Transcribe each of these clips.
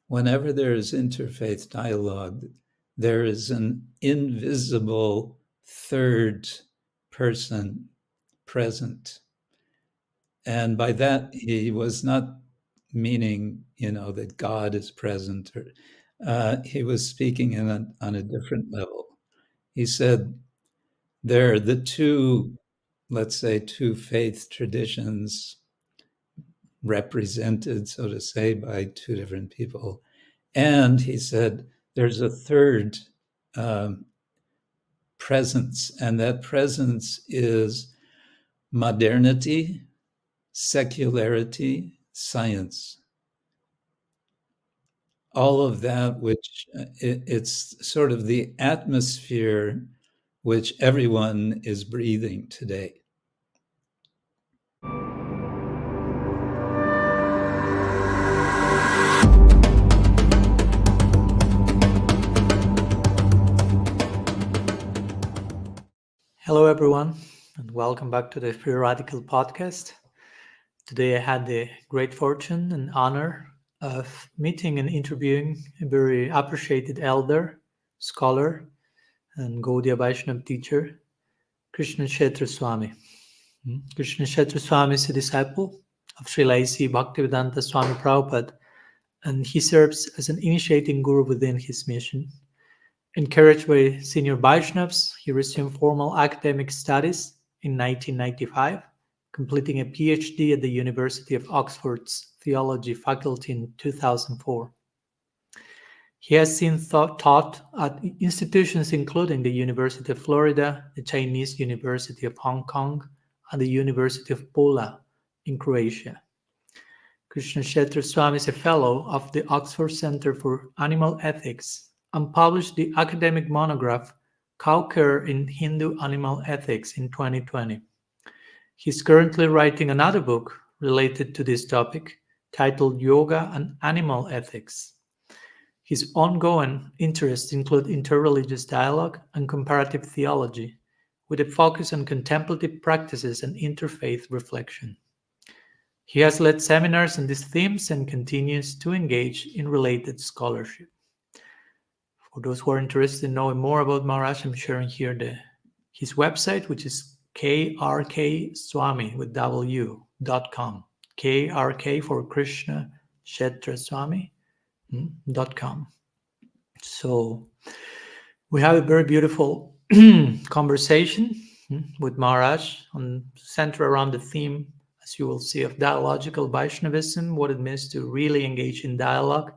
whenever there is interfaith dialogue, there is an invisible third person present. And by that, he was not meaning, that God is present. Or he was speaking on a different level. He said there are the two, let's say, two faith traditions represented, so to say, by two different people. And he said there's a third presence, and that presence is modernity, secularity, science. All of that, which it's sort of the atmosphere which everyone is breathing today. Hello, everyone, and welcome back to the Free Radical podcast. Today, I had the great fortune and honor of meeting and interviewing a very appreciated elder, scholar, and Gaudiya Vaishnava teacher, Krishna Kshetra Swami. Krishna Kshetra Swami is a disciple of Srila A.C. Bhaktivedanta Swami Prabhupada, and he serves as an initiating guru within his mission. Encouraged by senior Vaishnavas, he resumed formal academic studies in 1995, completing a PhD at the University of Oxford's Theology faculty in 2004. He has since taught at institutions including the University of Florida, the Chinese University of Hong Kong, and the University of Pula in Croatia. Krishna Kshetra Swami is a fellow of the Oxford Center for Animal Ethics and published the academic monograph Cow Care in Hindu Animal Ethics in 2020. He's currently writing another book related to this topic titled Yoga and Animal Ethics. His ongoing interests include interreligious dialogue and comparative theology, with a focus on contemplative practices and interfaith reflection. He has led seminars on these themes and continues to engage in related scholarship. For those who are interested in knowing more about Maharaj, I'm sharing here his website, which is krkswami with w.com. KRK for Krishna Kshetra Swami.com. So we have a very beautiful conversation with Maharaj centered around the theme, as you will see, of dialogical Vaishnavism, what it means to really engage in dialogue,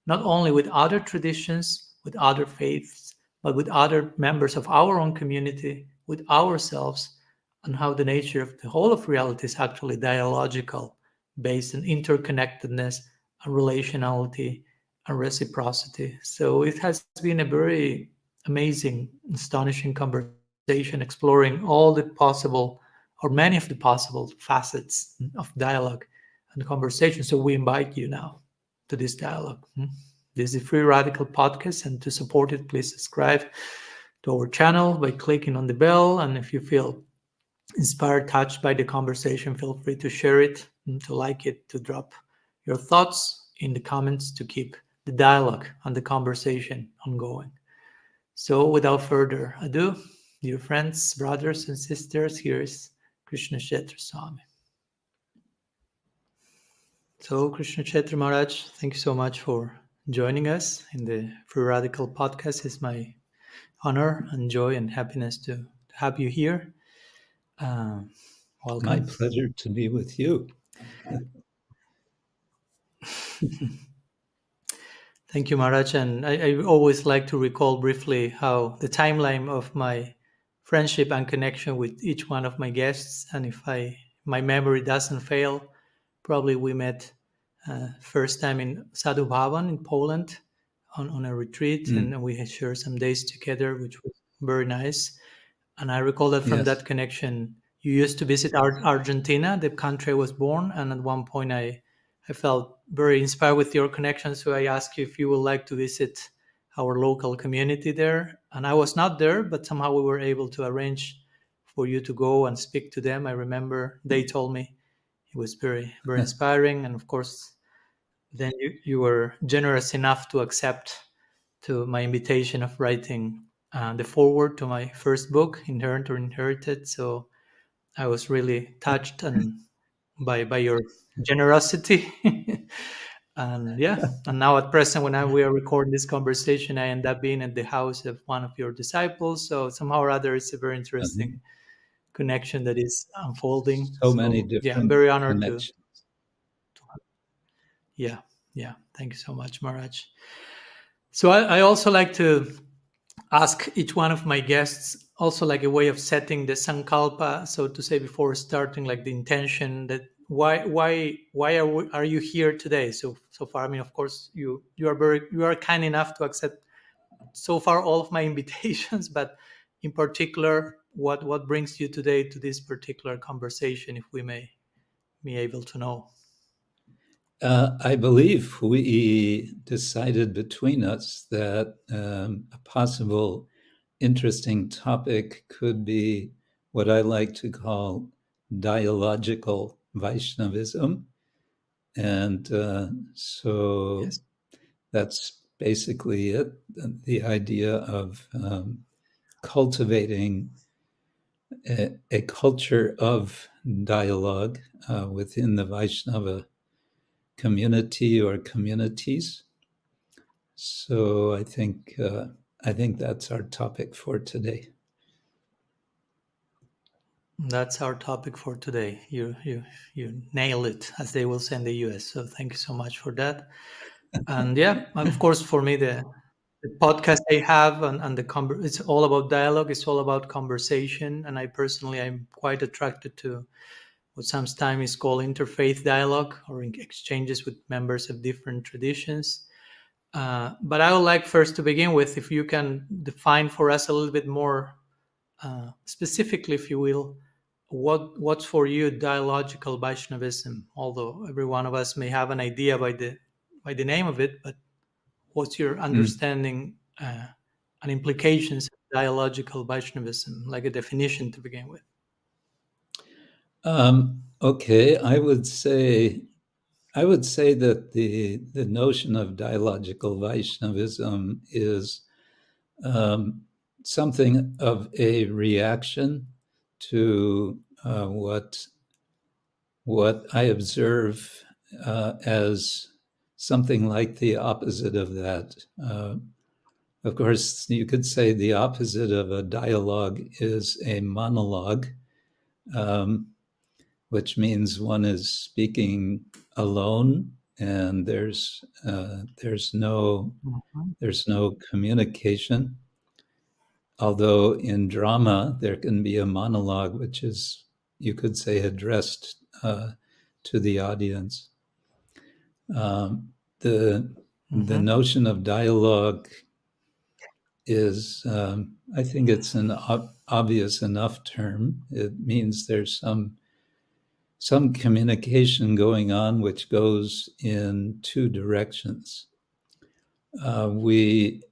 not only with other traditions, with other faiths, but with other members of our own community, with ourselves, and how the nature of the whole of reality is actually dialogical, based on interconnectedness and relationality and reciprocity. So it has been a very amazing, astonishing conversation exploring all the possible, or many of the possible facets of dialogue and conversation. So we invite you now to this dialogue. This is a Free Radical podcast, and to support it, please subscribe to our channel by clicking on the bell. And if you feel inspired, touched by the conversation, feel free to share it, to like it, to drop your thoughts in the comments to keep the dialogue and the conversation ongoing. So without further ado, dear friends, brothers and sisters, here is Krishna Kshetra Swami. So Krishna Kshetra Maharaj, thank you so much for joining us in the Free Radical podcast. It's my honor and joy and happiness to have you here. Welcome. My pleasure to be with you. Thank you, Maharaj. And I always like to recall briefly how the timeline of my friendship and connection with each one of my guests. And if my memory doesn't fail, probably we met first time in Sadhu Bhavan in Poland on a retreat, and we had shared some days together, which was very nice. And I recall that from that connection, you used to visit Argentina, the country I was born, and at one point I felt very inspired with your connection, so I asked you if you would like to visit our local community there. And I was not there, but somehow we were able to arrange for you to go and speak to them. I remember they told me it was very, very inspiring. And of course, then you were generous enough to accept to my invitation of writing the foreword to my first book, Inherent or Inherited. So I was really touched and by your generosity. And yeah, and now at present, we are recording this conversation, I end up being at the house of one of your disciples. So somehow or other, it's a very Mhm. interesting connection that is unfolding. So many So yeah, I'm different very honored to. connections. Yeah, yeah. Thank you so much, Maharaj. So I also like to ask each one of my guests also like a way of setting the sankalpa, so to say, before starting, like the intention that why are you here today? So far, I mean, of course, you are kind enough to accept so far all of my invitations, but in particular, what brings you today to this particular conversation, if we may be able to know? I believe we decided between us that a possible interesting topic could be what I like to call dialogical Vaishnavism. And so Yes. that's basically it, the idea of cultivating a culture of dialogue within the Vaishnava community or communities. So I think that's our topic for today. That's our topic for today. You nail it, as they will say in the US. So thank you so much for that. And yeah, of course, for me, the podcast I have and it's all about dialogue. It's all about conversation, and I personally I'm quite attracted to what sometimes is called interfaith dialogue or exchanges with members of different traditions. But I would like first to begin with, if you can define for us a little bit more specifically, if you will, what's for you dialogical Vaishnavism? Although every one of us may have an idea by the name of it, but what's your Mm. understanding and implications of dialogical Vaishnavism, like a definition to begin with? Okay, I would say that the notion of dialogical Vaishnavism is um, something of a reaction to what I observe as something like the opposite of that. Of course, you could say the opposite of a dialogue is a monologue, um, which means one is speaking alone, and Mhm. there's no communication. Although in drama there can be a monologue, which is, you could say, addressed to the audience. Um, the the Mhm. notion of dialogue is, I think it's an obvious enough term. It means there's some communication going on which goes in two directions. We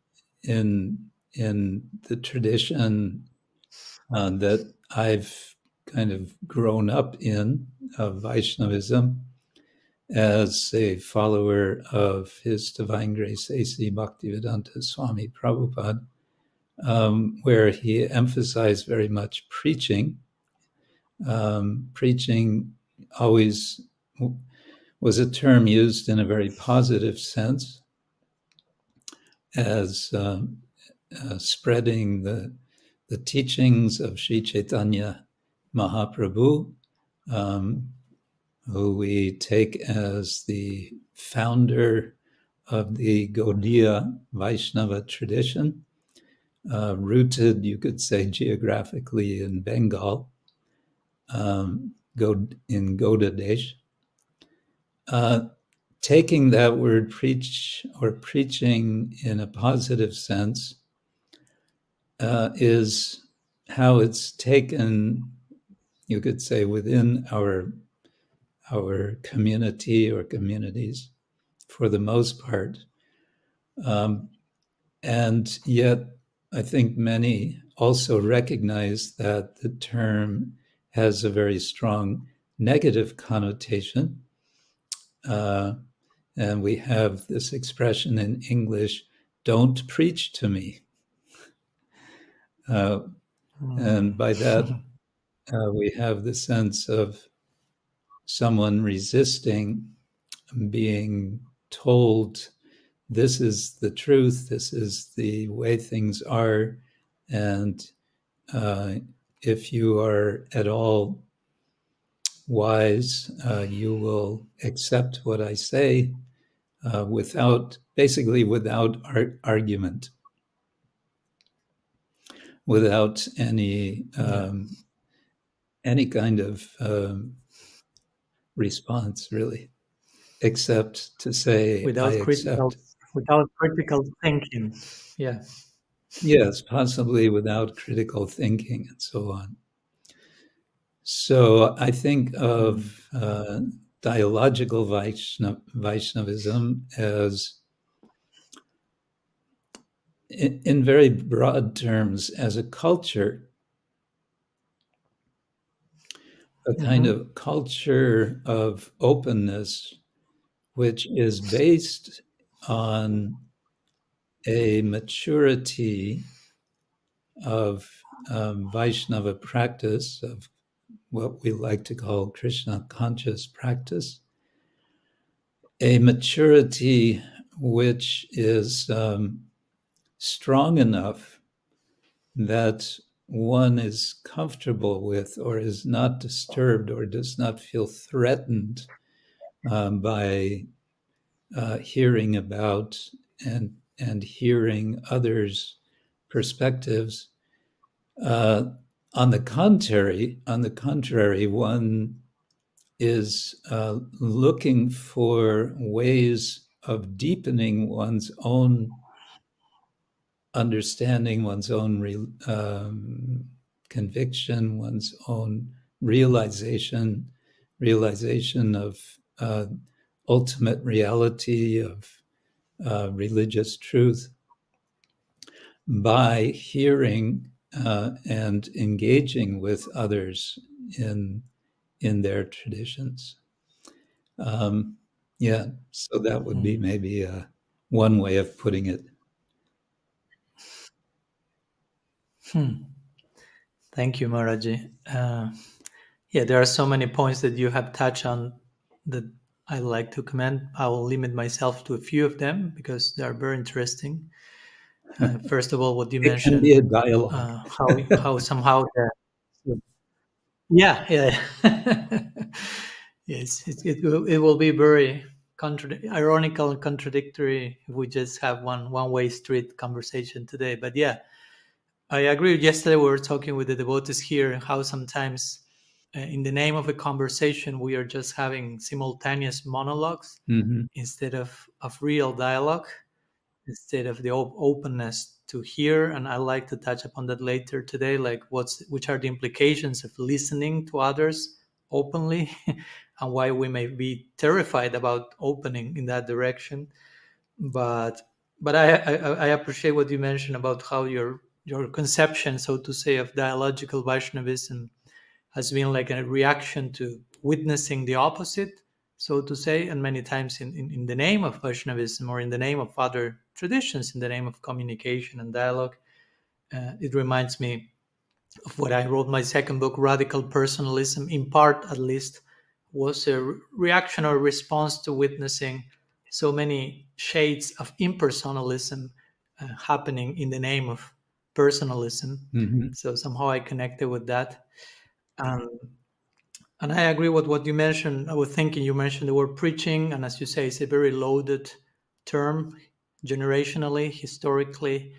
in the tradition that I've kind of grown up in of Vaishnavism as a follower of His Divine Grace A.C. Bhaktivedanta Swami Prabhupada, where he emphasized very much preaching. Preaching always was a term used in a very positive sense as spreading the teachings of Sri Chaitanya Mahaprabhu, um, who we take as the founder of the Gaudiya Vaishnava tradition, rooted, you could say, geographically in Bengal, in Gauda Desh. Taking that word preach or preaching in a positive sense is how it's taken, you could say, within our community or communities for the most part. Um, and yet, I think many also recognize that the term has a very strong negative connotation. Uh, And we have this expression in English, don't preach to me. And by that, we have the sense of someone resisting being told, this is the truth, this is the way things are, and if you are at all wise, you will accept what I say basically without argument, without any kind of response, really, except to say, I accept. Without critical thinking. Yeah. Yes, possibly without critical thinking and so on. So I think of dialogical Vaishnavism as, in very broad terms, as a culture, a kind of culture of openness, which is based on a maturity of Vaishnava practice, of what we like to call Krishna conscious practice, a maturity which is strong enough that one is comfortable with, or is not disturbed, or does not feel threatened by hearing about and hearing others' perspectives. On the contrary, one is looking for ways of deepening one's own understanding, one's own conviction, one's own realization of ultimate reality, of religious truth, by hearing and engaging with others in their traditions. So that would be maybe one way of putting it. Thank you, Maharaji. There are so many points that you have touched on that I like to comment. I will limit myself to a few of them because they are very interesting. First of all, what you It can mentioned, be a dialogue. how somehow yeah. Yes, it will be very ironical and contradictory if we just have one-way street conversation today. But yeah, I agree. Yesterday we were talking with the devotees here and how sometimes in the name of a conversation we are just having simultaneous monologues instead of real dialogue, instead of the openness to hear. And I like to touch upon that later today, like which are the implications of listening to others openly and why we may be terrified about opening in that direction. But I appreciate what you mentioned about how your conception, so to say, of dialogical Vaishnavism has been like a reaction to witnessing the opposite, so to say, and many times in the name of Vaishnavism or in the name of other traditions, in the name of communication and dialogue. It reminds me of what I wrote my second book, Radical Personalism, in part at least, was a reaction or response to witnessing so many shades of impersonalism happening in the name of personalism. So somehow I connected with that. And I agree with what you mentioned. I was thinking you mentioned the word preaching, and as you say, it's a very loaded term, generationally, historically.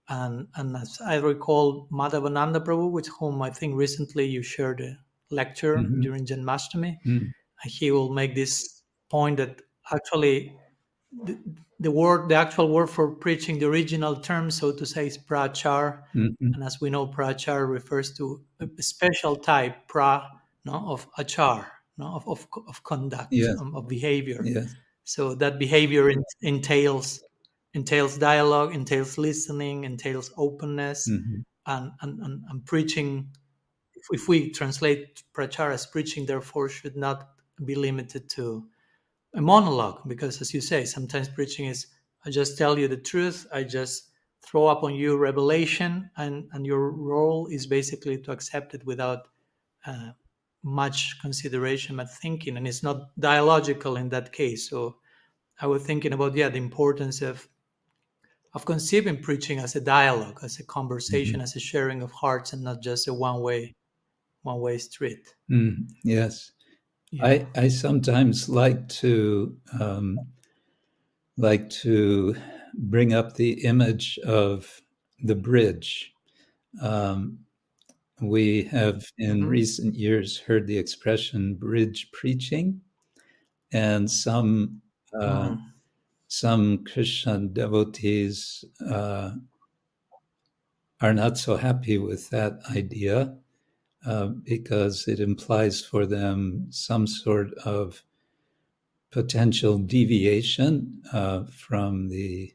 And as I recall, Madhavananda Prabhu, with whom I think recently you shared a lecture during Janmashtami, he will make this point that actually the actual word for preaching, the original term, so to say, is prachar. And as we know, prachar refers to a special type, of achar, of conduct, Yes. of behavior. Yes. So that behavior entails dialogue, entails listening, entails openness, and preaching. If we translate prachar as preaching, therefore, should not be limited to a monologue, because as you say, sometimes preaching is, I just tell you the truth, I just throw upon you revelation, and your role is basically to accept it without much consideration, but thinking, and it's not dialogical in that case. So I was thinking about, the importance of conceiving preaching as a dialogue, as a conversation, as a sharing of hearts, and not just a one way street. Yes. Yeah. I sometimes like to bring up the image of the bridge. Um, we have in Mm-hmm. recent years heard the expression bridge preaching, and some Christian devotees are not so happy with that idea because it implies for them some sort of potential deviation from the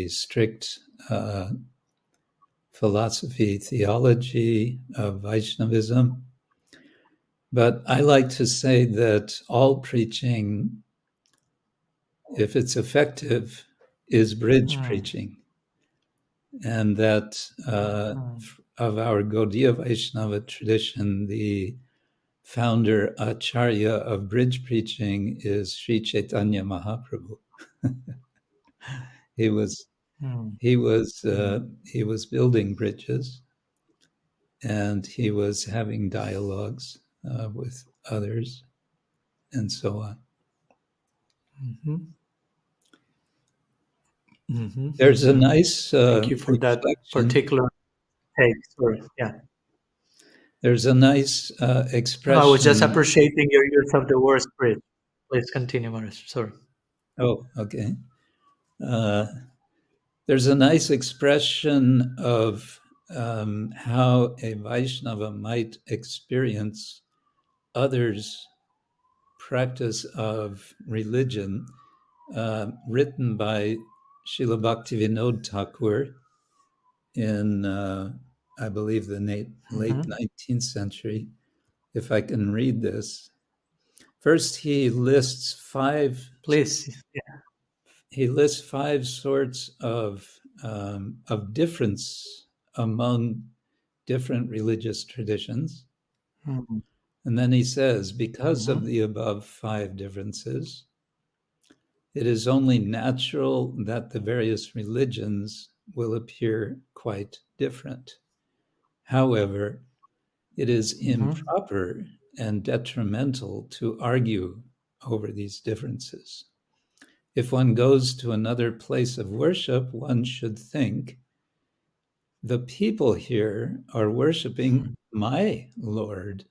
strict philosophy theology of Vaishnavism. But I like to say that all preaching, if it's effective, is bridge preaching, and that of our Gaudiya Vaishnava tradition, the founder Acharya of bridge preaching is Sri Chaitanya Mahaprabhu. he was he was he was building bridges, and he was having dialogues with others, and so on. There's a nice Thank you for that reflection. particular take. Sorry. Yeah. There's a nice No, I was just expression. appreciating your use of the word spirit. Please continue, Maris. Sorry. Oh, okay. Uh, there's a nice expression of how a Vaishnava might experience others' practice of religion, written by Srila Bhaktivinoda Thakur in, I believe, the late 19th century. If I can read this. First, Please. he lists five sorts of difference among different religious traditions. Mhm. And then he says, because of the above five differences, it is only natural that the various religions will appear quite different. However, it is improper and detrimental to argue over these differences. If one goes to another place of worship, one should think, the people here are worshiping my Lord,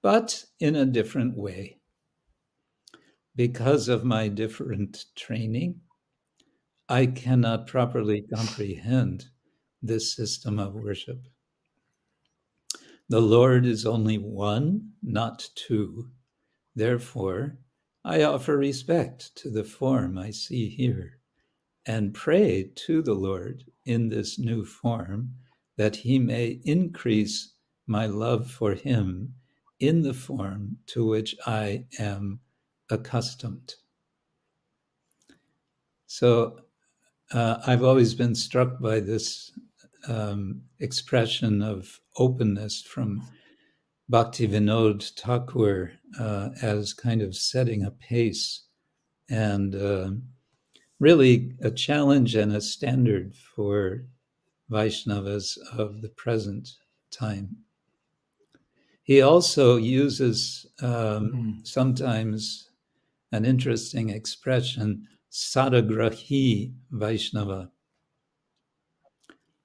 but in a different way. Because of my different training, I cannot properly comprehend this system of worship. The Lord is only one, not two. Therefore, I offer respect to the form I see here and pray to the Lord in this new form that he may increase my love for him in the form to which I am accustomed. So I've always been struck by this expression of openness from Bhaktivinoda Thakur as kind of setting a pace and really a challenge and a standard for Vaishnavas of the present time. He also uses sometimes an interesting expression, sadagrahi Vaishnava,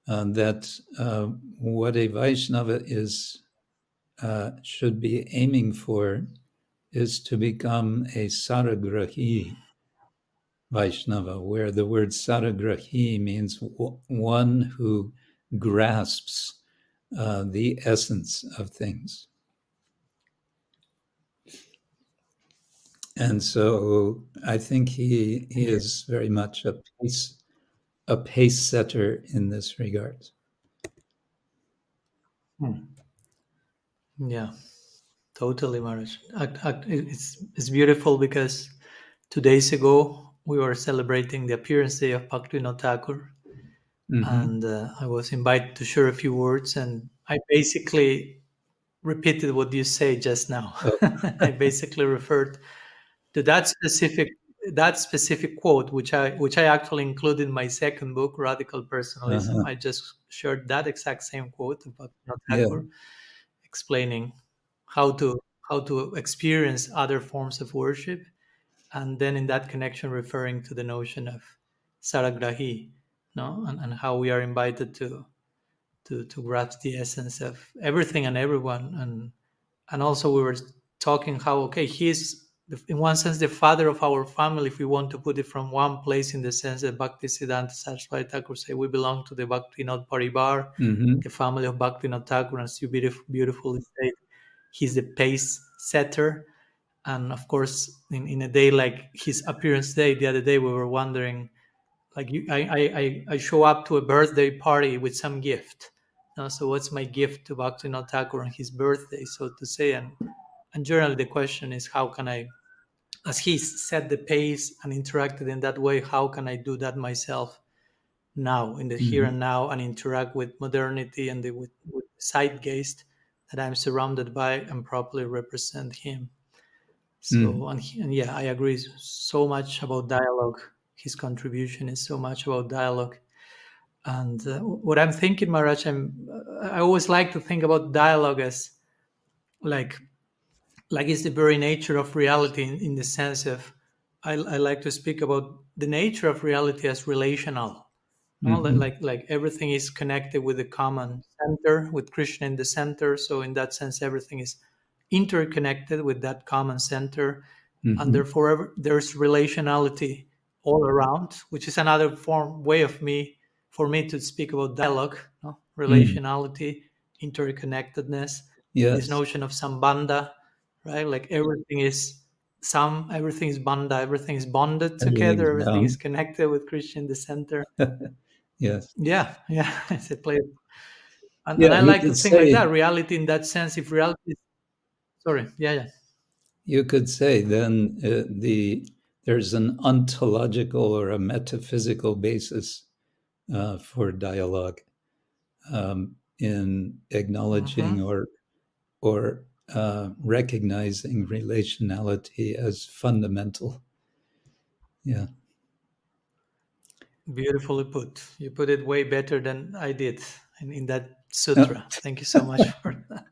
that what a Vaishnava should be aiming for is to become a sadagrahi Vaishnava, where the word sadagrahi means one who grasps the essence of things. And so I think he is very much a pace setter in this regard. Yeah. Totally, Maharaj. It's beautiful because 2 days ago we were celebrating the appearance day of Bhaktivinoda Thakur, Hmm. and I was invited to share a few words, and I basically repeated what you say just now. Oh, I basically referred to that specific quote, which I actually included in my second book, Radical Personalism. uh-huh. I just shared that exact same quote about Yeah. Thakur, explaining how to how to experience other forms of worship, and then in that connection referring to the notion of saragrahi, no, and how we are invited to grasp the essence of everything and everyone, and also we were talking how, okay, he's in one sense the father of our family, if we want to put it from one place, in the sense that Bhaktisiddhanta Saraswati Thakur say we belong to the Bhaktivinoda Parivar, Hmm. the family of Bhaktivinoda Thakur, and as you beautifully say, he's the pace setter. And of course, in a day like his appearance day the other day, we were wondering, like, I show up to a birthday party with some gift. So what's my gift to Bhaktivinoda Thakur on his birthday, so to say? And generally the question is, how can I, as he set the pace and interacted in that way, how can I do that myself now, in the here Hmm. and now, and interact with modernity and with zeitgeist that I'm surrounded by, and properly represent him? So, Mm. and yeah, I agree so much about dialogue. His contribution is so much about dialogue. And what I'm thinking, Maharaj, I always like to think about dialogue as like like it's the very nature of reality, in the sense of, I like to speak about the nature of reality as relational. No, Hmm. like everything is connected with the common center, with Krishna in the center. So in that sense, everything is interconnected with that common center, and Hmm. therefore there's relationality all around, which is another way of me for me to speak about dialogue. No? Mm. Relationality, interconnectedness, this Yes. notion of sambandha, right? Like everything is bandha, everything is bonded Everything's together, everything is bound. connected with Krishna in the center. Yes. Yeah, yeah, it's a play. And Yeah, I you like to could think like say that. Reality in that sense, if reality is, sorry, yeah, yeah. then there's an ontological or a metaphysical basis for dialogue, in acknowledging Hmm. or recognizing relationality as fundamental. Yeah. Beautifully put. You put it way better than I did in that Uh, sutra. Thank you so much for that.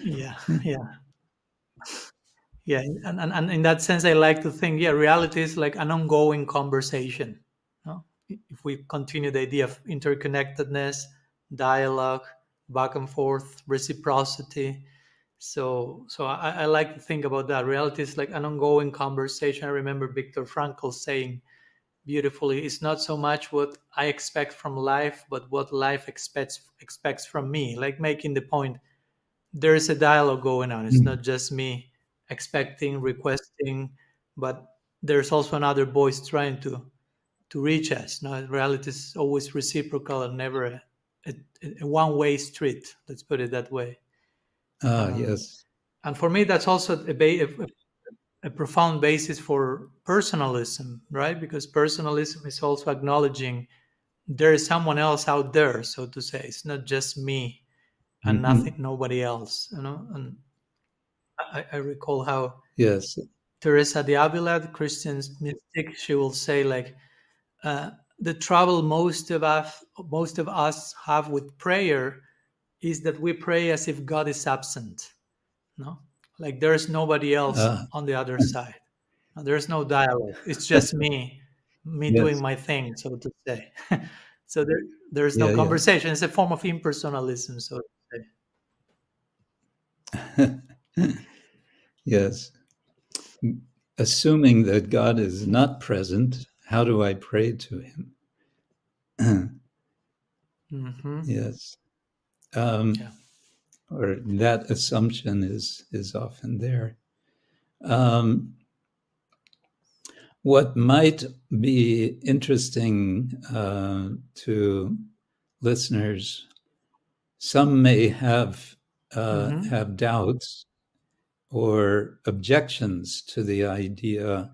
Yeah, yeah, yeah. And in that sense, I like to think, yeah, reality is like an ongoing conversation. No? If we continue the idea of interconnectedness, dialogue, back and forth, reciprocity. So I like to think about that. Reality is like an ongoing conversation. I remember Viktor Frankl saying beautifully, it's not so much what I expect from life, but what life expects from me. Like making the point, there is a dialogue going on. It's mm. not just me expecting, requesting, but there's also another voice trying to reach us. Now, reality is always reciprocal and never a one-way street. Let's put it that way. Ah, Um, yes. and for me, that's also a profound basis for personalism, right? Because personalism is also acknowledging there is someone else out there, so to say. It's not just me and Hmm. nobody else, you know. And I recall how Yes. Teresa de Avila, the Christian mystic, she will say like, uh, the trouble most of us have with prayer is that we pray as if God is absent. No, like there's nobody else Ah, on the other side. There's no dialogue. It's just me doing yes. my thing, so to say. So there's no Yeah, yeah. conversation. It's a form of impersonalism, so to say. Yes. Assuming that God is not present, how do I pray to him? Hmm. Yes. Yeah. Or that assumption is often there. Um, what might be interesting to listeners, some may have have doubts or objections to the idea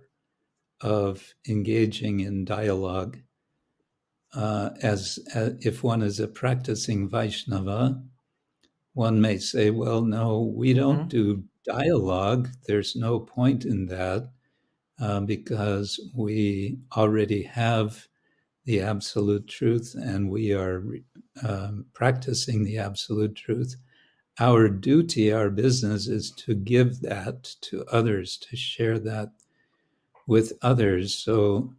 of engaging in dialogue, as if one is a practicing Vaishnava, one may say, well, no, we don't do dialogue. There's no point in that because we already have the absolute truth and we are practicing the absolute truth. Our duty, our business is to give that to others, to share that with others. So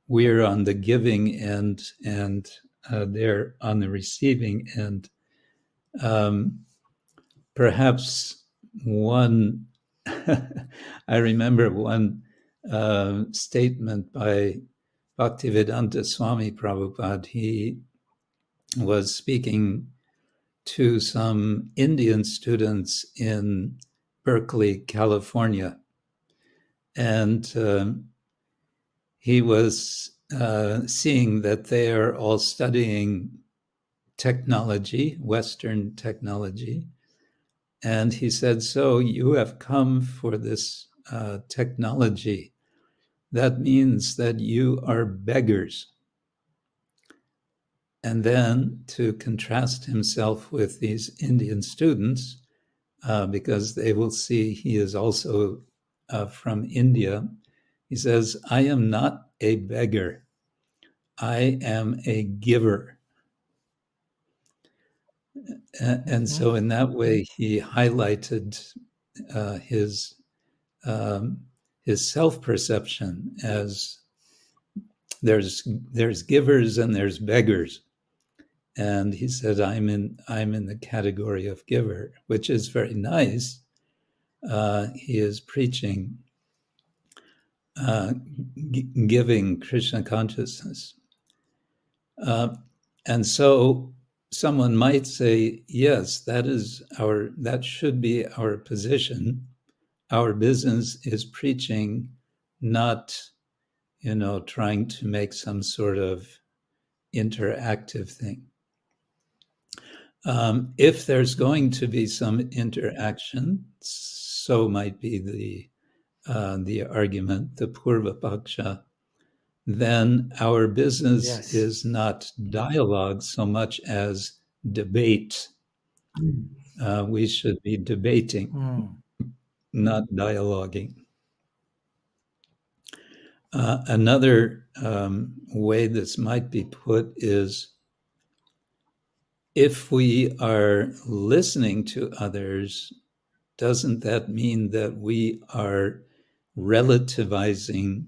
we're on the giving end and they're on the receiving end. Perhaps one, I remember one statement by Bhaktivedanta Swami Prabhupada. He was speaking to some Indian students in Berkeley, California. And he was seeing that they are all studying technology, Western technology. And he said, so you have come for this technology. That means that you are beggars. And then to contrast himself with these Indian students, because they will see he is also from India, he says, I am not a beggar. I am a giver. And so in that way, he highlighted his self-perception as there's givers and there's beggars. And he said, I'm in the category of giver, which is very nice. He is preaching giving Krishna consciousness. And so someone might say, yes, that should be our position. Our business is preaching, not, trying to make some sort of interactive thing. If there's going to be some interaction, so might be the argument, the Purva Paksha, then our business is not dialogue so much as debate. We should be debating, not dialoguing. Another way this might be put is, if we are listening to others, doesn't that mean that we are relativizing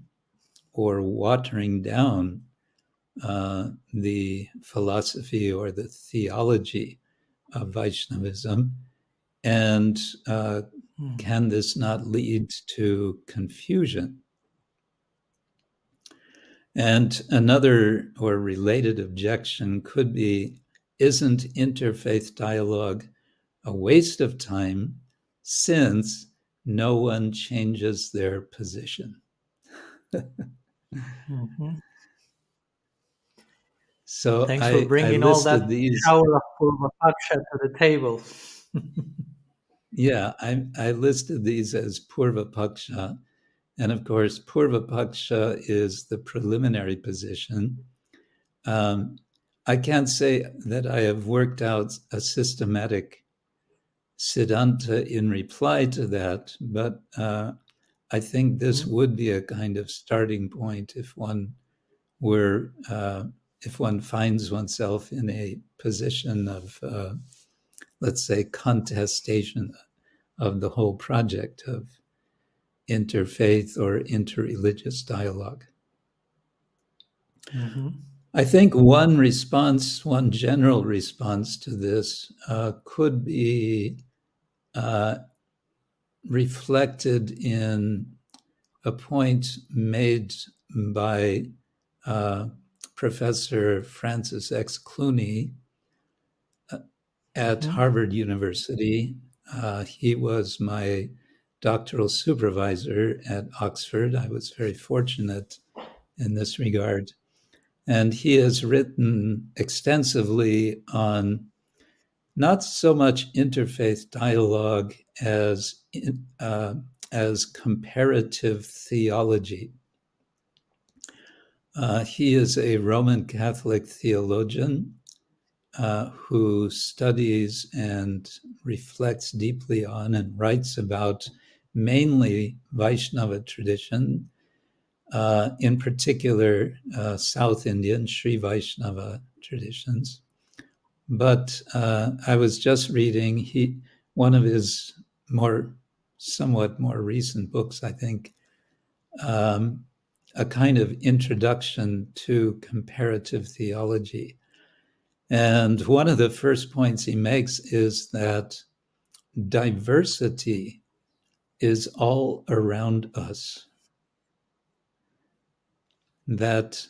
or watering down the philosophy or the theology of Vaishnavism? And can this not lead to confusion? And another or related objection could be, isn't interfaith dialogue a waste of time since no one changes their position? So thanks for bringing all that shower of Purva Paksha to the table. Yeah, I listed these as Purva Paksha. And of course, Purva Paksha is the preliminary position. I can't say that I have worked out a systematic Siddhanta in reply to that, but I think this would be a kind of starting point if one finds oneself in a position of, let's say, contestation of the whole project of interfaith or interreligious dialogue. I think one general response to this could be reflected in a point made by Professor Francis X. Clooney at Harvard University. He was my doctoral supervisor at Oxford. I was very fortunate in this regard. And he has written extensively on not so much interfaith dialogue as comparative theology. He is a Roman Catholic theologian who studies and reflects deeply on and writes about mainly Vaishnava tradition, in particular South Indian Sri Vaishnava traditions. But I was just reading one of his somewhat more recent books, I think, a kind of introduction to comparative theology. And one of the first points he makes is that diversity is all around us. That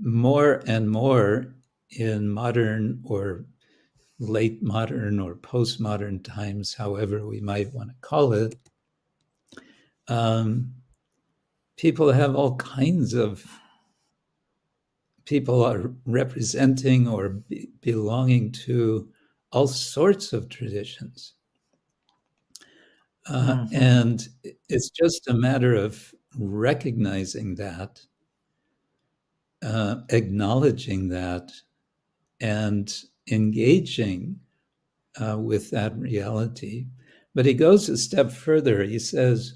more and more in modern or late modern or postmodern times, however we might want to call it, people have all kinds of people are representing or belonging to all sorts of traditions. And it's just a matter of recognizing that, acknowledging that, and engaging with that reality. But he goes a step further. He says,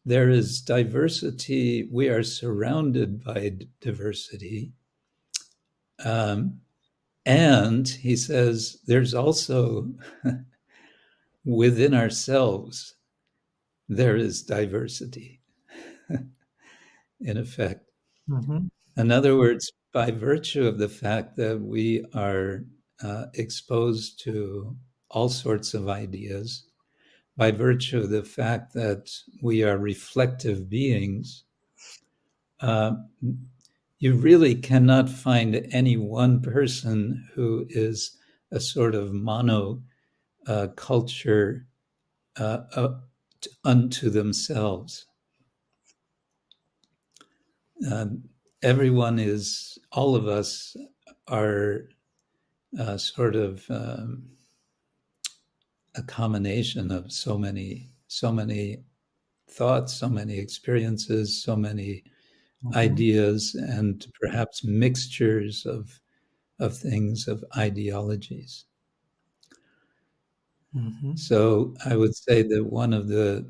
there is diversity. We are surrounded by diversity. And he says, there's also within ourselves, there is diversity, in effect. Mm-hmm. In other words, by virtue of the fact that we are exposed to all sorts of ideas, by virtue of the fact that we are reflective beings, you really cannot find any one person who is a sort of mono culture unto themselves. All of us are sort of a combination of so many thoughts, so many experiences, so many ideas, and perhaps mixtures of things, of ideologies. So I would say that one of a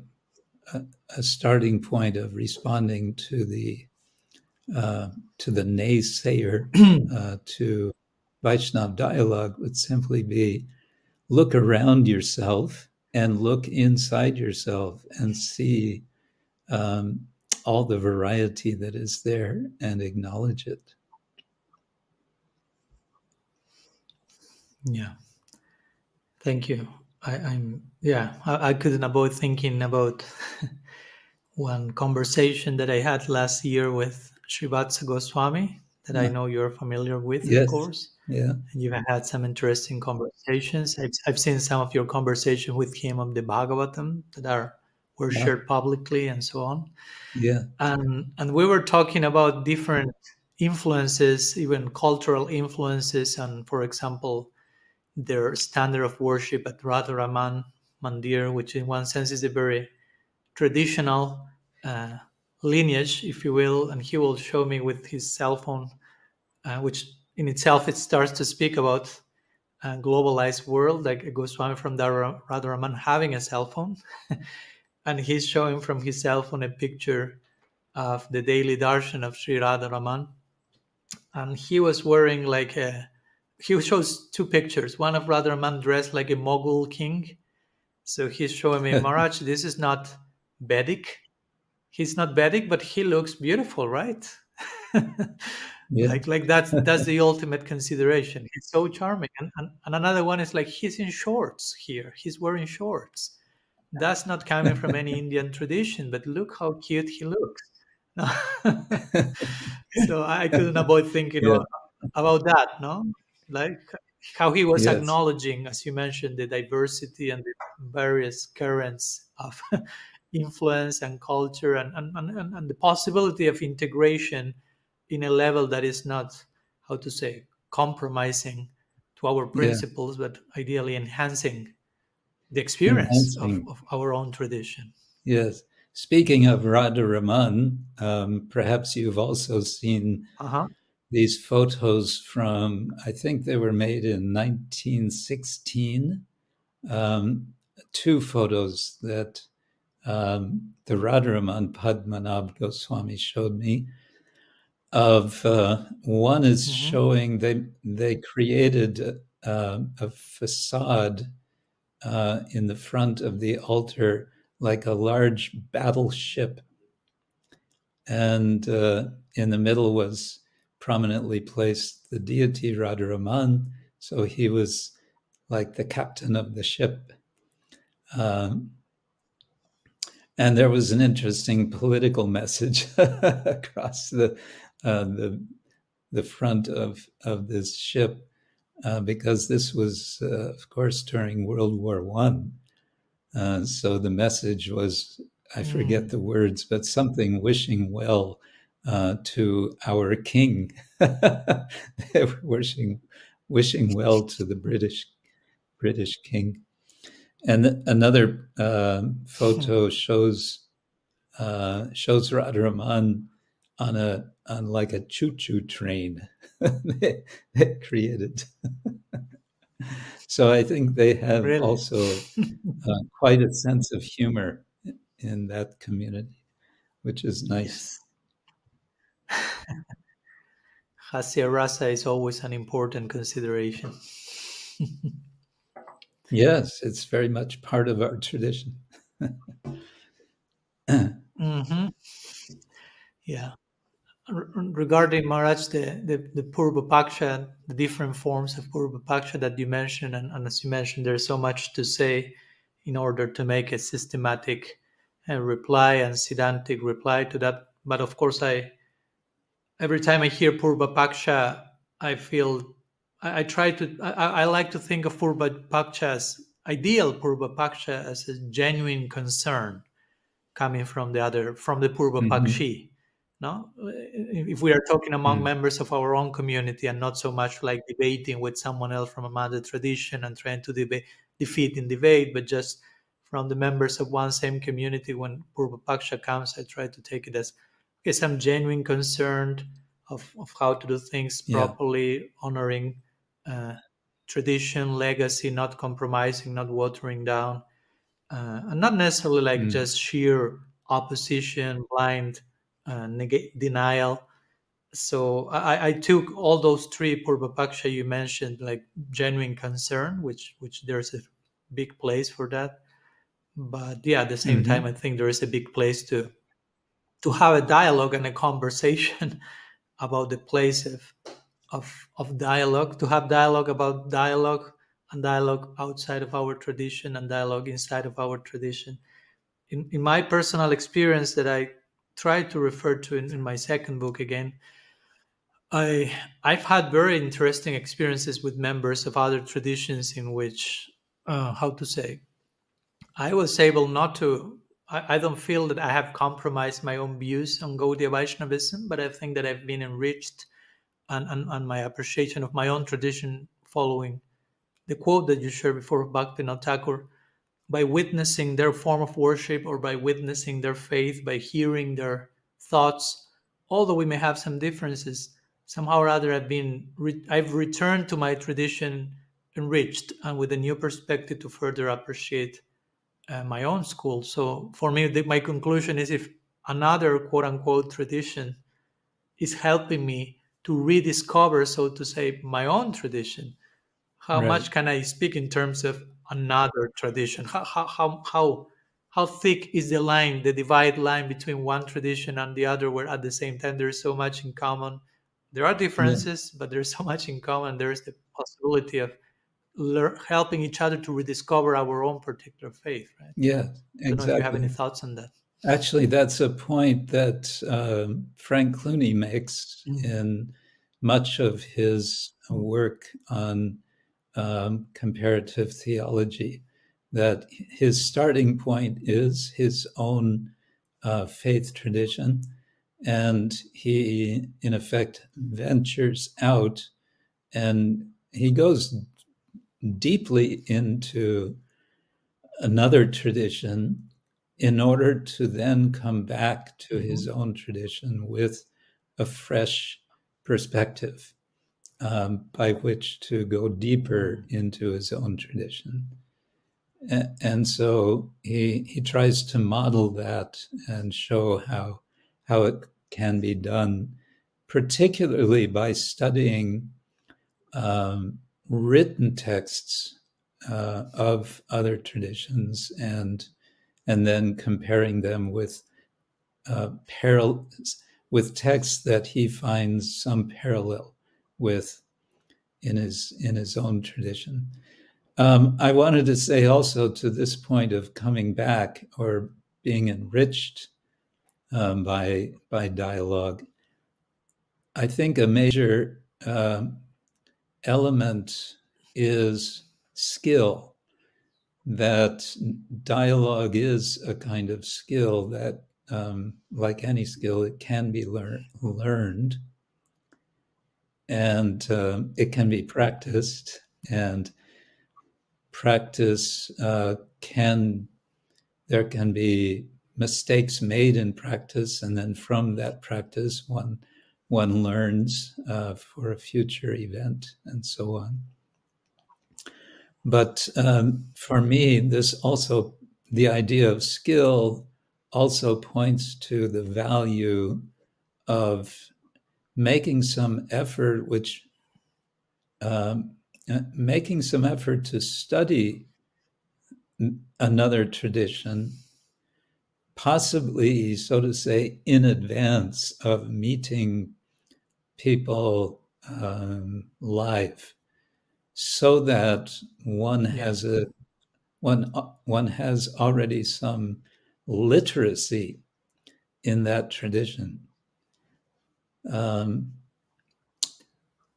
starting point of responding to the naysayer to Vaishnava dialogue would simply be look around yourself and look inside yourself and see all the variety that is there and acknowledge it. Yeah. Thank you. I couldn't avoid thinking about one conversation that I had last year with Srivatsa Goswami that I know you're familiar with, of Yes. course. Yeah. And you've had some interesting conversations. I've seen some of your conversations with him on the Bhagavatam that were shared publicly and so on. Yeah. And we were talking about different influences, even cultural influences, and for example, their standard of worship at Radharaman Mandir, which in one sense is a very traditional lineage, if you will. And he will show me with his cell phone, which in itself it starts to speak about a globalized world, like a Goswami from Radharaman having a cell phone. And he's showing from his cell phone a picture of the daily darshan of Sri Radharaman. And he was wearing he shows two pictures, one of Radharaman dressed like a Mughal king. So he's showing me, Maharaj, this is not Vedic. He's not Vedic, but he looks beautiful, right? Yeah. Like that's the ultimate consideration. He's so charming. And another one is like he's in shorts here. He's wearing shorts. That's not coming from any Indian tradition, but look how cute he looks. So I couldn't avoid thinking Yeah. about that, no? Like how he was Yes. acknowledging, as you mentioned, the diversity and the various currents of influence and culture and the possibility of integration in a level that is not, how to say, compromising our Yeah. principles, but ideally enhancing the experience Enhancing. of our own tradition. Yes. Speaking of Radharaman, perhaps you've also seen Uh-huh. these photos from, I think they were made in 1916. Two photos that the Radharaman Padmanabha Goswami showed me. Of one is Mm-hmm. showing they created a facade in the front of the altar like a large battleship, and in the middle was prominently placed the deity Radharaman. So he was like the captain of the ship. Um, and there was an interesting political message across the front of this ship, because this was, of course, during World War One. So the message was, I forget Mm. the words, but something wishing well to our king. They were wishing well to the British king. And another photo shows Radharaman on like a choo-choo train they created. So I think they have Really? also quite a sense of humor in that community, which is nice. Yes. Hasya rasa is always an important consideration. Yes, it's very much part of our tradition. Mm-hmm. Yeah. Regarding Maharaj, the Purva Paksha, the different forms of Purva Paksha that you mentioned, and as you mentioned, there's so much to say in order to make a systematic reply and Siddhantic reply to that. But of course, every time I hear Purva Paksha, I feel I try to I like to think of Purva Paksha as ideal Purva Paksha as a genuine concern coming from the Purva Mm-hmm. Pakshi. No, if we are talking among Mm. members of our own community and not so much like debating with someone else from another tradition and trying to defeat in debate, but just from the members of one same community, when Purva Paksha comes, I try to take it as okay, some genuine concern of how to do things Yeah. properly, honoring uh, tradition, legacy, not compromising, not watering down, and not necessarily like Mm. just sheer opposition, blind denial. So I took all those three purvapaksha you mentioned, like genuine concern, which there's a big place for that. But yeah, at the same time, Mm-hmm. I think there is a big place to have a dialogue and a conversation about the place of dialogue, to have dialogue about dialogue and dialogue outside of our tradition and dialogue inside of our tradition. In my personal experience that I try to refer to in my second book again, I've had very interesting experiences with members of other traditions in which, how to say, I was able not to. I don't feel that I have compromised my own views on Gaudiya Vaishnavism, but I think that I've been enriched and my appreciation of my own tradition following the quote that you shared before, Bhaktivinoda Thakur, by witnessing their form of worship or by witnessing their faith, by hearing their thoughts, although we may have some differences, somehow or other I've returned to my tradition enriched and with a new perspective to further appreciate my own school. So for me, my conclusion is if another quote unquote tradition is helping me to rediscover, so to say, my own tradition, how Right. much can I speak in terms of another tradition? How thick is the line, the divide line between one tradition and the other, where at the same time there is so much in common? There are Yeah. differences, but there's so much in common. There is the possibility of helping each other to rediscover our own particular faith, right? Yeah. Don't know if you have any Exactly. thoughts on that. Actually, that's a point that Frank Clooney makes Mm. in much of his work on comparative theology, that his starting point is his own faith tradition. And he, in effect, ventures out and he goes deeply into another tradition in order to then come back to his own tradition with a fresh perspective, by which to go deeper into his own tradition. And so he tries to model that and show how it can be done, particularly by studying written texts of other traditions, and then comparing them with with texts that he finds some parallel with in his own tradition. I wanted to say also, to this point of coming back or being enriched by dialogue, I think a major element is skill. That dialogue is a kind of skill that, like any skill, it can be learned, and it can be practiced, and practice there can be mistakes made in practice, and then from that practice one learns for a future event, and so on. But for me, the idea of skill also points to the value of making some effort, making some effort to study another tradition, possibly, so to say, in advance of meeting people live, so that one has one has already some literacy in that tradition. In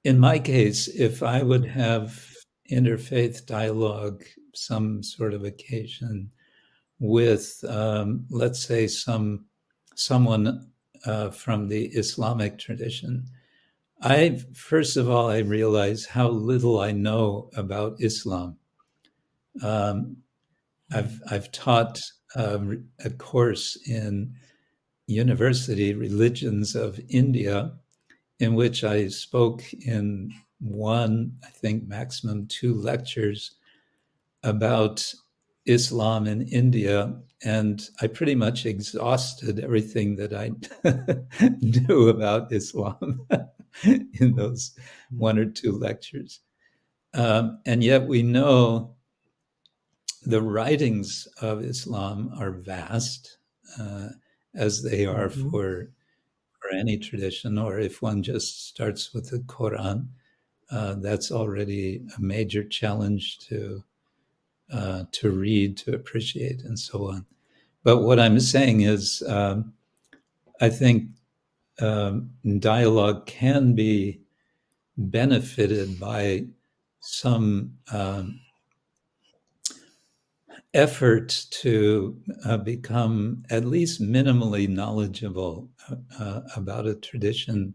my case, if I would have interfaith dialogue, some sort of occasion with, let's say, someone from the Islamic tradition, first of all, I realize how little I know about Islam. I've taught a course in university, Religions of India, in which I spoke in one, I think maximum 2 lectures about Islam in India, and I pretty much exhausted everything that I knew about Islam in those 1 or 2 lectures. And yet we know the writings of Islam are vast, as they are for any tradition, or if one just starts with the Quran, that's already a major challenge to read, to appreciate, and so on. But what I'm saying is, I think dialogue can be benefited by some effort to become at least minimally knowledgeable about a tradition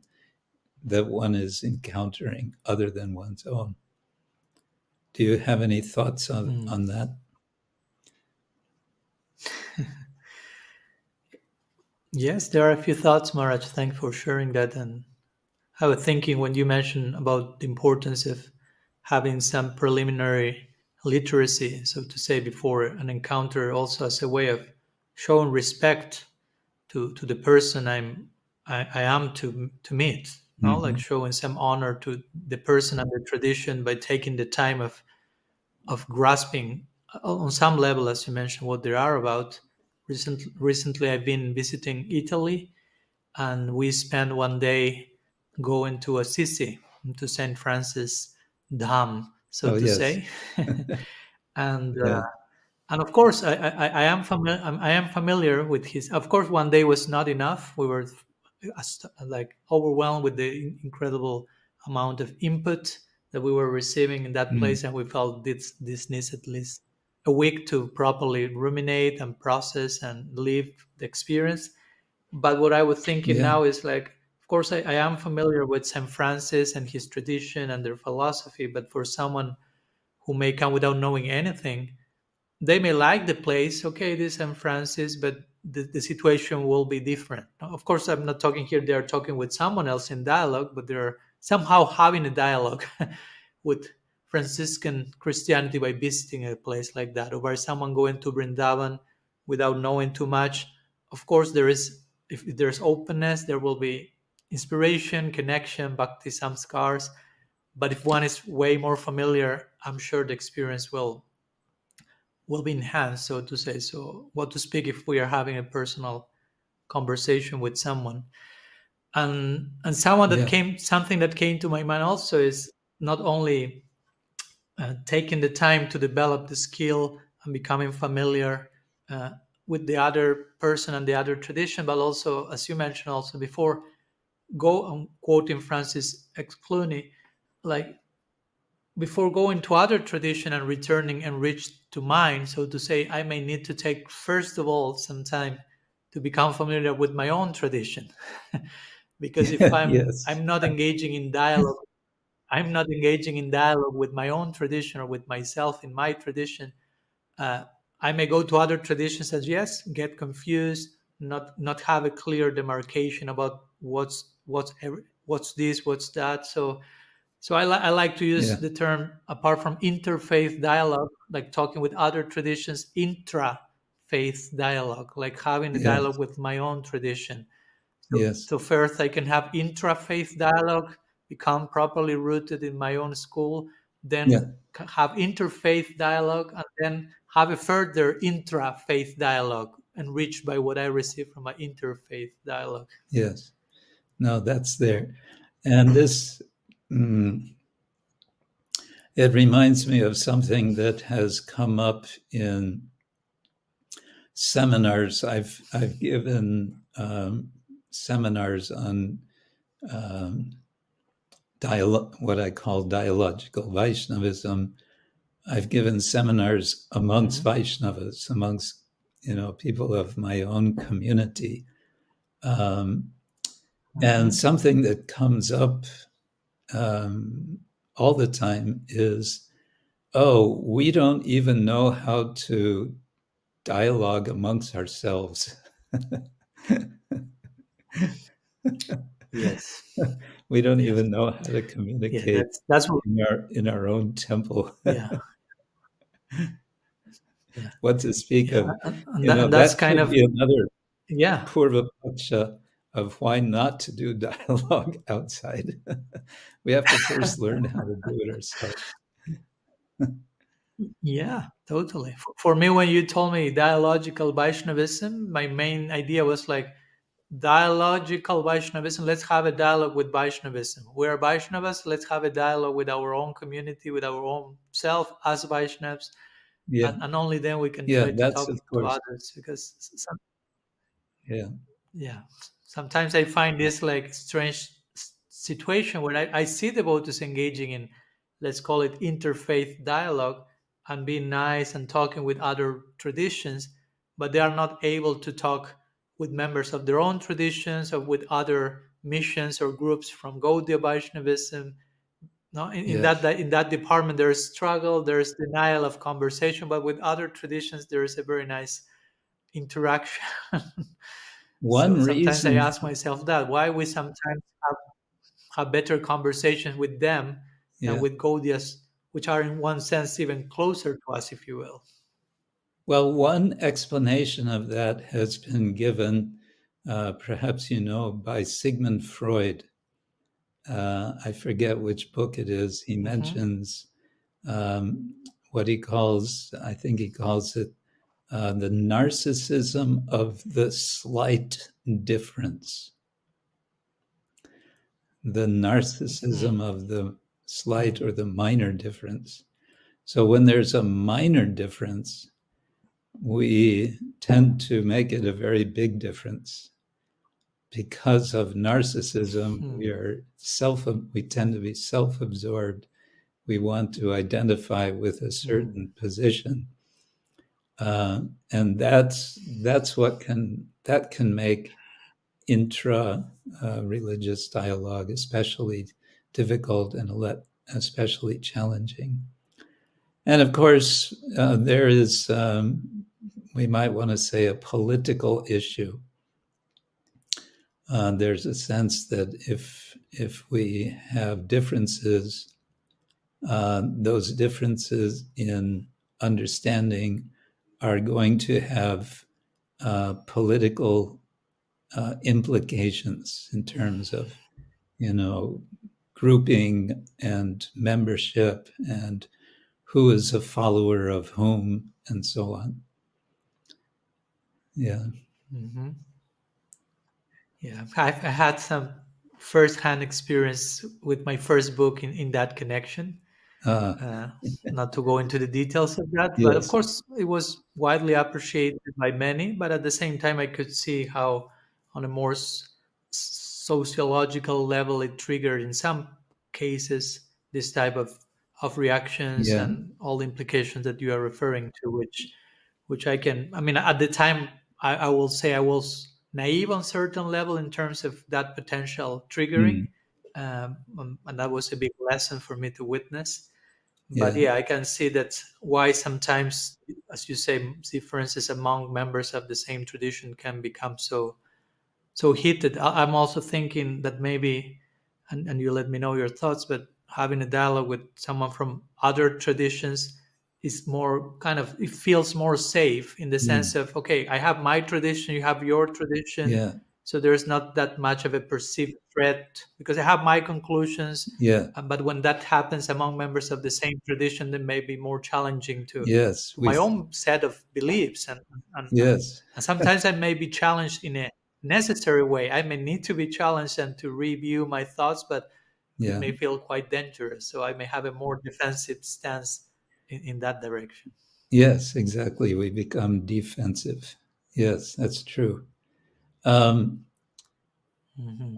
that one is encountering other than one's own. Do you have any thoughts on that? Yes, there are a few thoughts, Maharaj. Thanks for sharing that. And I was thinking when you mentioned about the importance of having some preliminary literacy, so to say, before an encounter, also as a way of showing respect to the person I am to meet. No, like showing some honor to the person and the tradition by taking the time of grasping on some level, as you mentioned, what they are about. Recently, I've been visiting Italy, and we spent one day going to Assisi, to Saint Francis Dham, so to Yes. say. and Yeah. and of course, I am familiar with his. Of course, one day was not enough. We were like overwhelmed with the incredible amount of input that we were receiving in that place, and we felt this needs at least a week to properly ruminate and process and live the experience. But what I was thinking Yeah. now is like, of course, I am familiar with St. Francis and his tradition and their philosophy, but for someone who may come without knowing anything, they may like the place. Okay, this is San Francis, but the situation will be different. Of course, I'm not talking here. They are talking with someone else in dialogue, but they're somehow having a dialogue with Franciscan Christianity by visiting a place like that, or by someone going to Vrindavan without knowing too much. Of course, there is, if there's openness, there will be inspiration, connection, bhakti samskars. But if one is way more familiar, I'm sure the experience will be enhanced, so to say. So, what to speak if we are having a personal conversation with someone? And someone that Yeah. came, something that came to my mind also is not only taking the time to develop the skill and becoming familiar uh, with the other person and the other tradition, but also, as you mentioned also before, go and quoting Francis X. Cluny, like before going to other tradition and returning enriched to mine, so to say, I may need to take first of all some time to become familiar with my own tradition. Because if Yes. I'm not engaging in dialogue, I'm not engaging in dialogue with my own tradition or with myself in my tradition, uh, I may go to other traditions as, yes, get confused, not have a clear demarcation about what's this, what's that. So I like to use Yeah. the term, apart from interfaith dialogue, like talking with other traditions, intra-faith dialogue, like having a dialogue Yes. with my own tradition. So, Yes. so first I can have intra-faith dialogue, become properly rooted in my own school, then Yeah. have interfaith dialogue, and then have a further intra-faith dialogue, enriched by what I receive from my interfaith dialogue. Yes. No, that's there. And this, mm, it reminds me of something that has come up in seminars. I've given seminars on um, what I call dialogical Vaishnavism. I've given seminars amongst Mhm. Vaishnavas, amongst people of my own community, um, and Mhm. something that comes up um, all the time is, oh, we don't even know how to dialogue amongst ourselves. Yes. We don't Yes. even know how to Yeah. communicate That's what. in our own temple. Yeah. Yeah. What to speak Yeah. of, And that's that kind could of, be another yeah. purva paksha of why not to do dialogue outside. We have to first learn how to do it ourselves. Yeah, totally. For me, when you told me dialogical Vaishnavism, my main idea was like, dialogical Vaishnavism, let's have a dialogue with Vaishnavism. We're Vaishnavas, let's have a dialogue with our own community, with our own self as Vaishnavas, Yeah, and only then we can yeah, try to that's talk of to course. others. Because Yeah, yeah, sometimes I find this like strange situation where I see devotees engaging in, let's call it interfaith dialogue, and being nice and talking with other traditions, but they are not able to talk with members of their own traditions or with other missions or groups from Gaudiya Vaishnavism. No, yes. in that department there is struggle, there is denial of conversation, but with other traditions there is a very nice interaction. One So sometimes I reason, ask myself that, why we sometimes have better conversations with them than yeah. with Gaudias, which are in one sense even closer to us, if you will. Well, one explanation of that has been given, perhaps by Sigmund Freud. I forget which book it is. He Hmm. mentions um, what he calls, I think he calls it the narcissism of the slight difference. The narcissism Hmm. of the slight or the minor difference. So when there's a minor difference, we tend to make it a very big difference. Because of narcissism, Hmm. we tend to be self-absorbed. We want to identify with a Hmm. certain position, and that's what can make intra religious dialogue especially difficult and especially challenging. And of course, there is, we might want to say, a political issue. There's a sense that if we have differences, those differences in understanding are going to have political implications in terms of, you know, grouping and membership and who is a follower of whom and so on. Yeah. Mm-hmm. Yeah, I had some first-hand experience with my first book in that connection. Uh, Uh, Not to go into the details of that, but of yes. course, it was widely appreciated by many. But at the same time, I could see how, on a more sociological level, it triggered in some cases this type of reactions Yeah. and all the implications that you are referring to, which I can. I mean, at the time, I will say I was naive on certain level in terms of that potential triggering, Mm. and that was a big lesson for me to witness. But Yeah. yeah, I can see that why sometimes, as you say, differences among members of the same tradition can become so heated. I'm also thinking that maybe, and you let me know your thoughts, but having a dialogue with someone from other traditions is more kind of, it feels more safe in the sense Mm. of, okay, I have my tradition, you have your tradition. Yeah. So there's not that much of a perceived threat because I have my conclusions. Yeah. But when that happens among members of the same tradition, then may be more challenging Yes. to my own set of beliefs. Yes. And sometimes I may be challenged in a necessary way. I may need to be challenged and to review my thoughts, but it Yeah. may feel quite dangerous. So I may have a more defensive stance in that direction. Yes, exactly. We become defensive. Yes, that's true. Um, Hmm.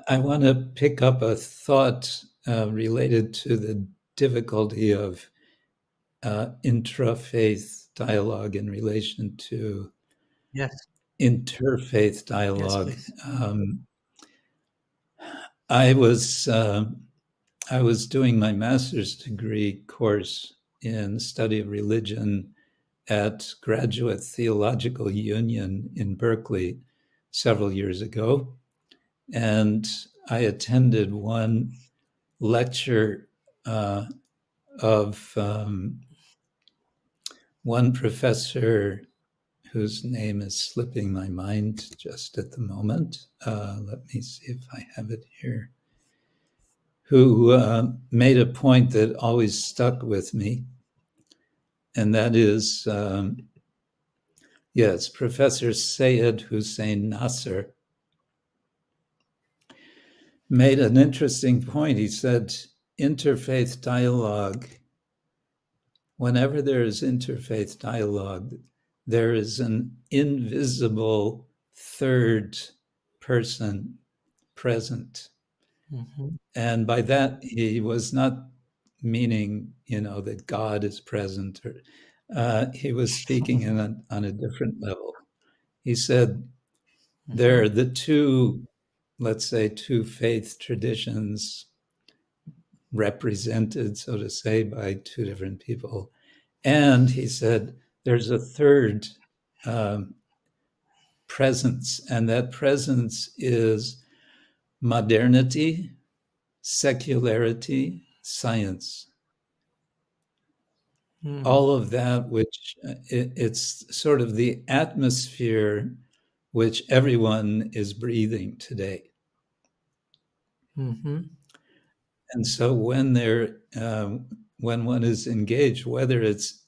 I want to pick up a thought related to the difficulty of intrafaith dialogue in relation to Yes, interfaith yes, dialogue. please. Um, I was I was doing my master's degree course in study of religion at Graduate Theological Union in Berkeley several years ago, and I attended one lecture uh, of one professor whose name is slipping my mind just at the moment. Let me see if I have it here. Who made a point that always stuck with me, and that is, yes, Professor Sayed Hussein Nasser made an interesting point. He said, interfaith dialogue, whenever there is interfaith dialogue, there is an invisible third person present. Hmm. And by that, he was not meaning, that God is present. Or he was speaking on a different level. He said, there Hmm. are the two, let's say, two faith traditions represented, so to say, by two different people. And he said, there's a third um, presence, and that presence is modernity, secularity, science. Hmm. All of that, which it's sort of the atmosphere which everyone is breathing today. Hmm. And so when one is engaged, whether it's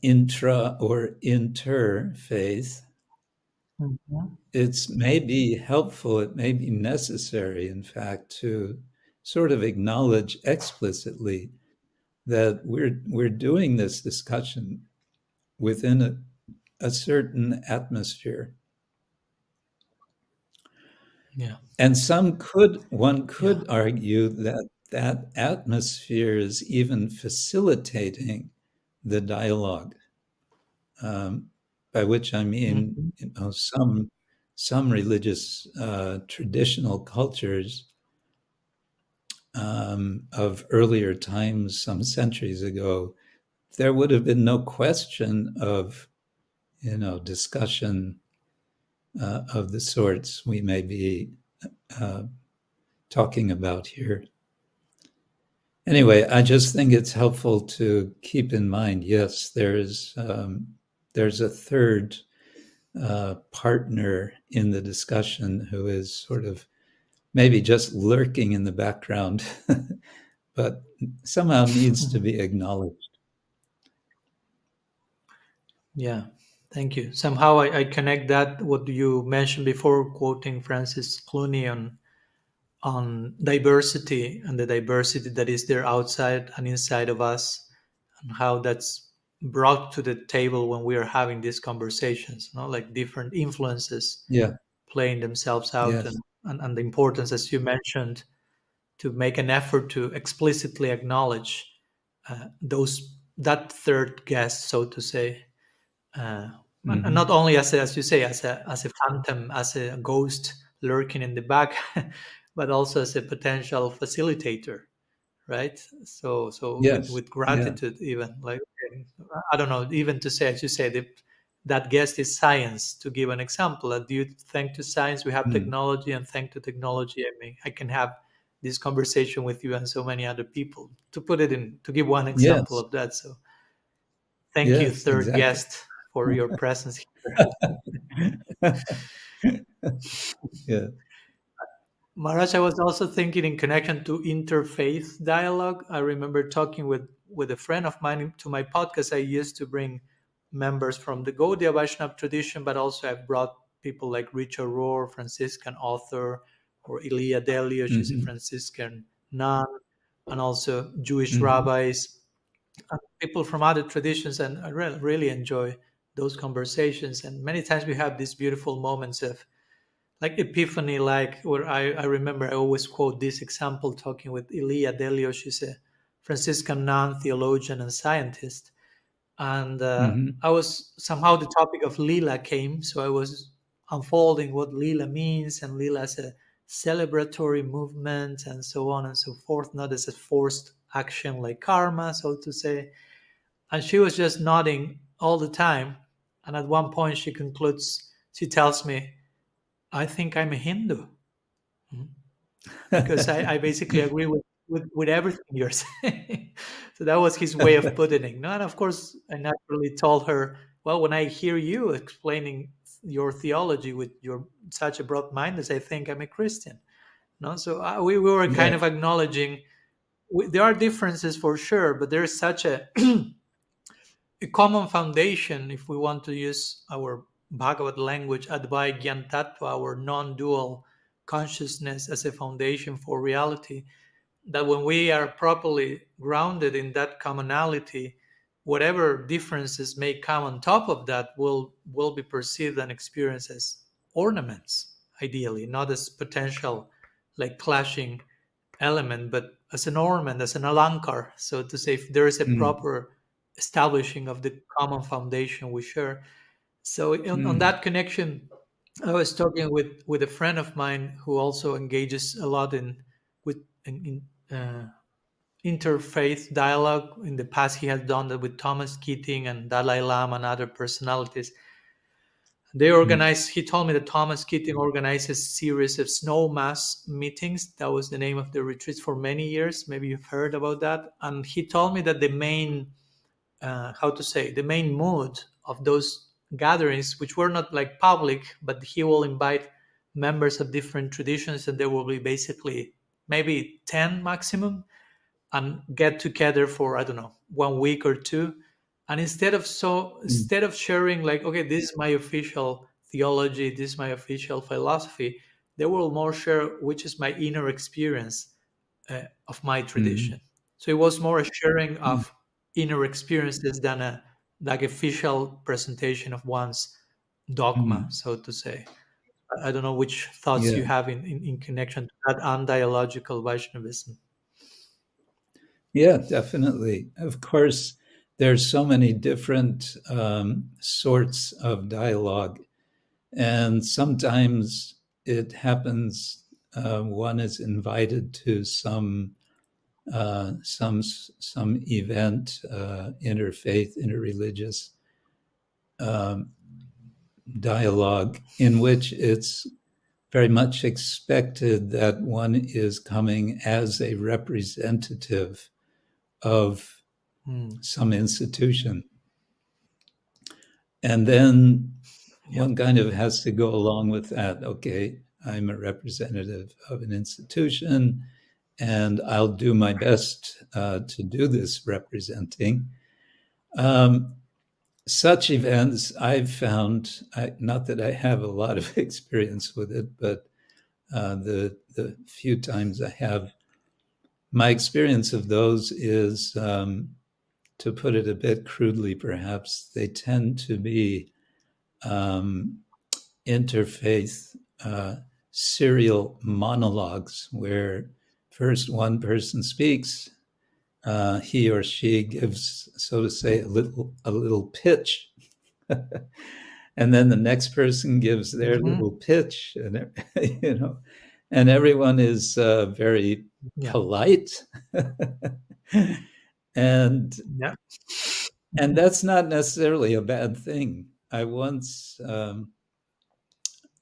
intra or interfaith, Hmm. it's maybe helpful, it may be necessary, in fact, to sort of acknowledge explicitly that we're doing this discussion within a certain atmosphere. Yeah, And one yeah. could argue that that atmosphere is even facilitating the dialogue, um, by which I mean, Hmm. some religious traditional cultures of earlier times, some centuries ago, there would have been no question of, discussion of the sorts we may be uh, talking about here. Anyway, I just think it's helpful to keep in mind, yes, there's a third partner in the discussion who is sort of maybe just lurking in the background, but somehow needs to be acknowledged. Yeah, thank you. Somehow I connect that what you mentioned before, quoting Francis Clooney on diversity and the diversity that is there outside and inside of us, and how that's brought to the table when we are having these conversations. Like different influences Yeah, playing themselves out, yes. and the importance, as you mentioned, to make an effort to explicitly acknowledge those that third guest, so to say, and not Mm-hmm. only as you say, as a phantom, as a ghost lurking in the back, but also as a potential facilitator, right? So Yes, with yeah. gratitude, even like, I don't know, even to say, as you say, that guest is science. To give an example, due thanks to science, we have Mm. technology, and thanks to technology, I mean, I can have this conversation with you and so many other people. To give one example Yes, of that. So thank you, yes, third exactly. guest, for your presence here. Yeah. Maharaj, I was also thinking in connection to interfaith dialogue. I remember talking with a friend of mine to my podcast. I used to bring members from the Gaudiya Vaishnava tradition, but also I've brought people like Richard Rohr, Franciscan author, or Elia Delio, she's a Mm-hmm. Franciscan nun, and also Jewish Mm-hmm. rabbis, and people from other traditions. And I really enjoy those conversations. And many times we have these beautiful moments of like epiphany, like where I remember I always quote this example talking with Elia Delio. She's a Franciscan nun, theologian, and scientist. And Mm-hmm. I was somehow the topic of Lila came, so I was unfolding what Lila means, and Lila as a celebratory movement, and so on and so forth, not as a forced action like karma, so to say. And she was just nodding all the time. And at one point, she concludes, she tells me, I think I'm a Hindu. Mhm. Because I basically agree with everything you're saying. So that was his way of putting it. No, and of course, I naturally told her, well, when I hear you explaining your theology with your such a broad mindedness, I think I'm a Christian. No, so we were kind Yeah. of acknowledging there are differences for sure, but there's such a common foundation, if we want to use our Bhagavad language, Advai Gyan Tattva, our non dual consciousness as a foundation for reality, that when we are properly grounded in that commonality, whatever differences may come on top of that will be perceived and experienced as ornaments, ideally, not as potential like clashing element, but as an ornament, as an alankar, so to say, if there is a Mm. proper establishing of the common foundation we share. So on Mm. that connection, I was talking with a friend of mine who also engages a lot in interfaith dialogue. In the past, he has done that with Thomas Keating and Dalai Lama and other personalities. They Mm. organize. He told me that Thomas Keating organizes a series of snow mass meetings. That was the name of the retreats for many years. Maybe you've heard about that. And he told me that the main, how to say, the main mood of those gatherings, which were not like public, but he will invite members of different traditions, and there will be basically maybe 10 maximum, and get together for, I don't know, 1 week or two. And Mm. instead of sharing like, okay, this is my official theology, this is my official philosophy, they will more share which is my inner experience of my Mm. tradition. So it was more a sharing Mm. of inner experiences than a like official presentation of one's dogma, Mm. so to say. I don't know which thoughts you Yeah. have in connection to that and dialogical Vaishnavism. Yeah, definitely. Of course, there's so many different sorts of dialogue, and sometimes it happens one is invited to some some event, interfaith, interreligious dialogue in which it's very much expected that one is coming as a representative of some institution. And then one kind of has to go along with that. Okay, I'm a representative of an institution, and I'll do my best to do this representing. Such events I've found, not that I have a lot of experience with it, but the few times I have, my experience of those is, to put it a bit crudely perhaps, they tend to be interfaith serial monologues where first one person speaks, he or she gives, so to say, a little pitch, and then the next person gives their little pitch, and and everyone is very polite, and that's not necessarily a bad thing. I once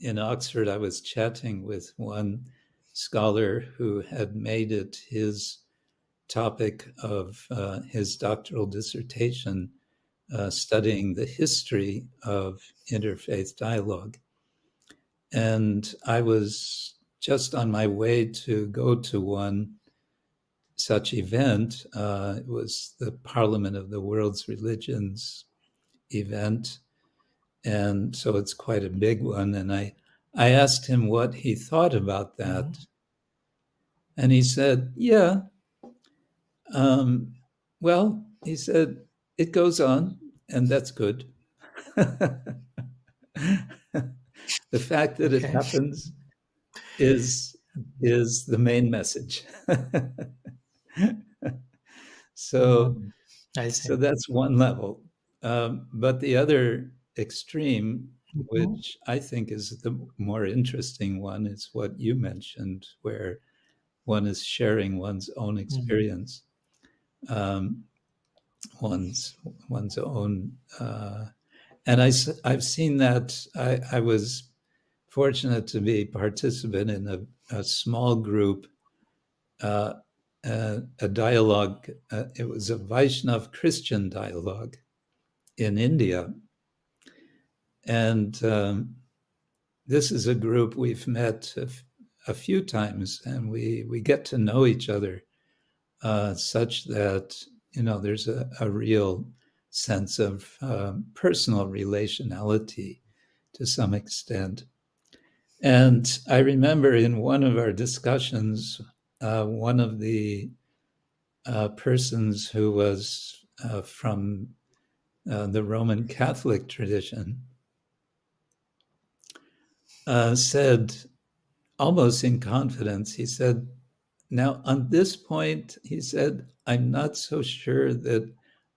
in Oxford, I was chatting with one scholar who had made it his topic of his doctoral dissertation, studying the history of interfaith dialogue. And I was just on my way to go to one such event. It was the Parliament of the World's Religions event. And so it's quite a big one. And I asked him what he thought about that. And he said, yeah, well, he said, it goes on, and that's good. The fact that it happens is the main message. So that's one level. But the other extreme, which I think is the more interesting one, is what you mentioned, where one is sharing one's own experience, one's own. And I've seen that. I was fortunate to be a participant in a small group, a dialogue. It was a Vaishnav Christian dialogue in India. And this is a group we've met a few times, and we get to know each other such that, there's a real sense of personal relationality to some extent. And I remember in one of our discussions, one of the persons who was from the Roman Catholic tradition said, almost in confidence, he said, now on this point, he said, I'm not so sure that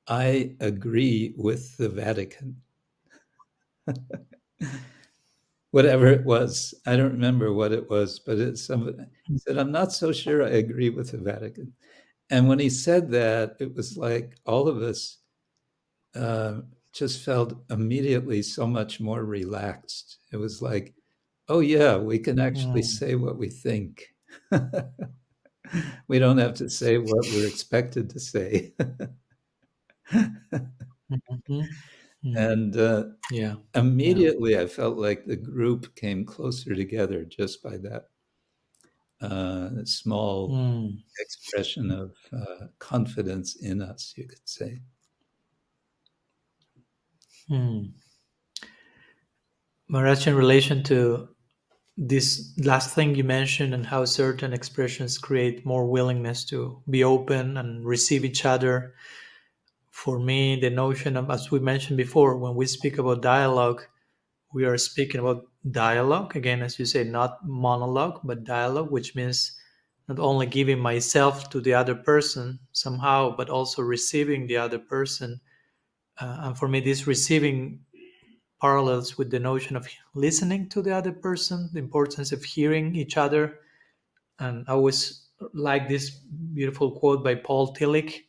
I agree with the Vatican. Whatever it was, I don't remember what it was, but somebody said, I'm not so sure I agree with the Vatican. And when he said that, it was like all of us just felt immediately so much more relaxed. It was like, oh yeah, we can actually say what we think. We don't have to say what we're expected to say. And immediately I felt like the group came closer together just by that small expression of confidence in us, you could say. Maharaj, in relation to this last thing you mentioned and how certain expressions create more willingness to be open and receive each other, for me, the notion of, as we mentioned before, when we speak about dialogue, we are speaking about dialogue, again, as you say, not monologue, but dialogue, which means not only giving myself to the other person somehow, but also receiving the other person. And for me, this receiving parallels with the notion of listening to the other person, the importance of hearing each other. And I was like this beautiful quote by Paul Tillich,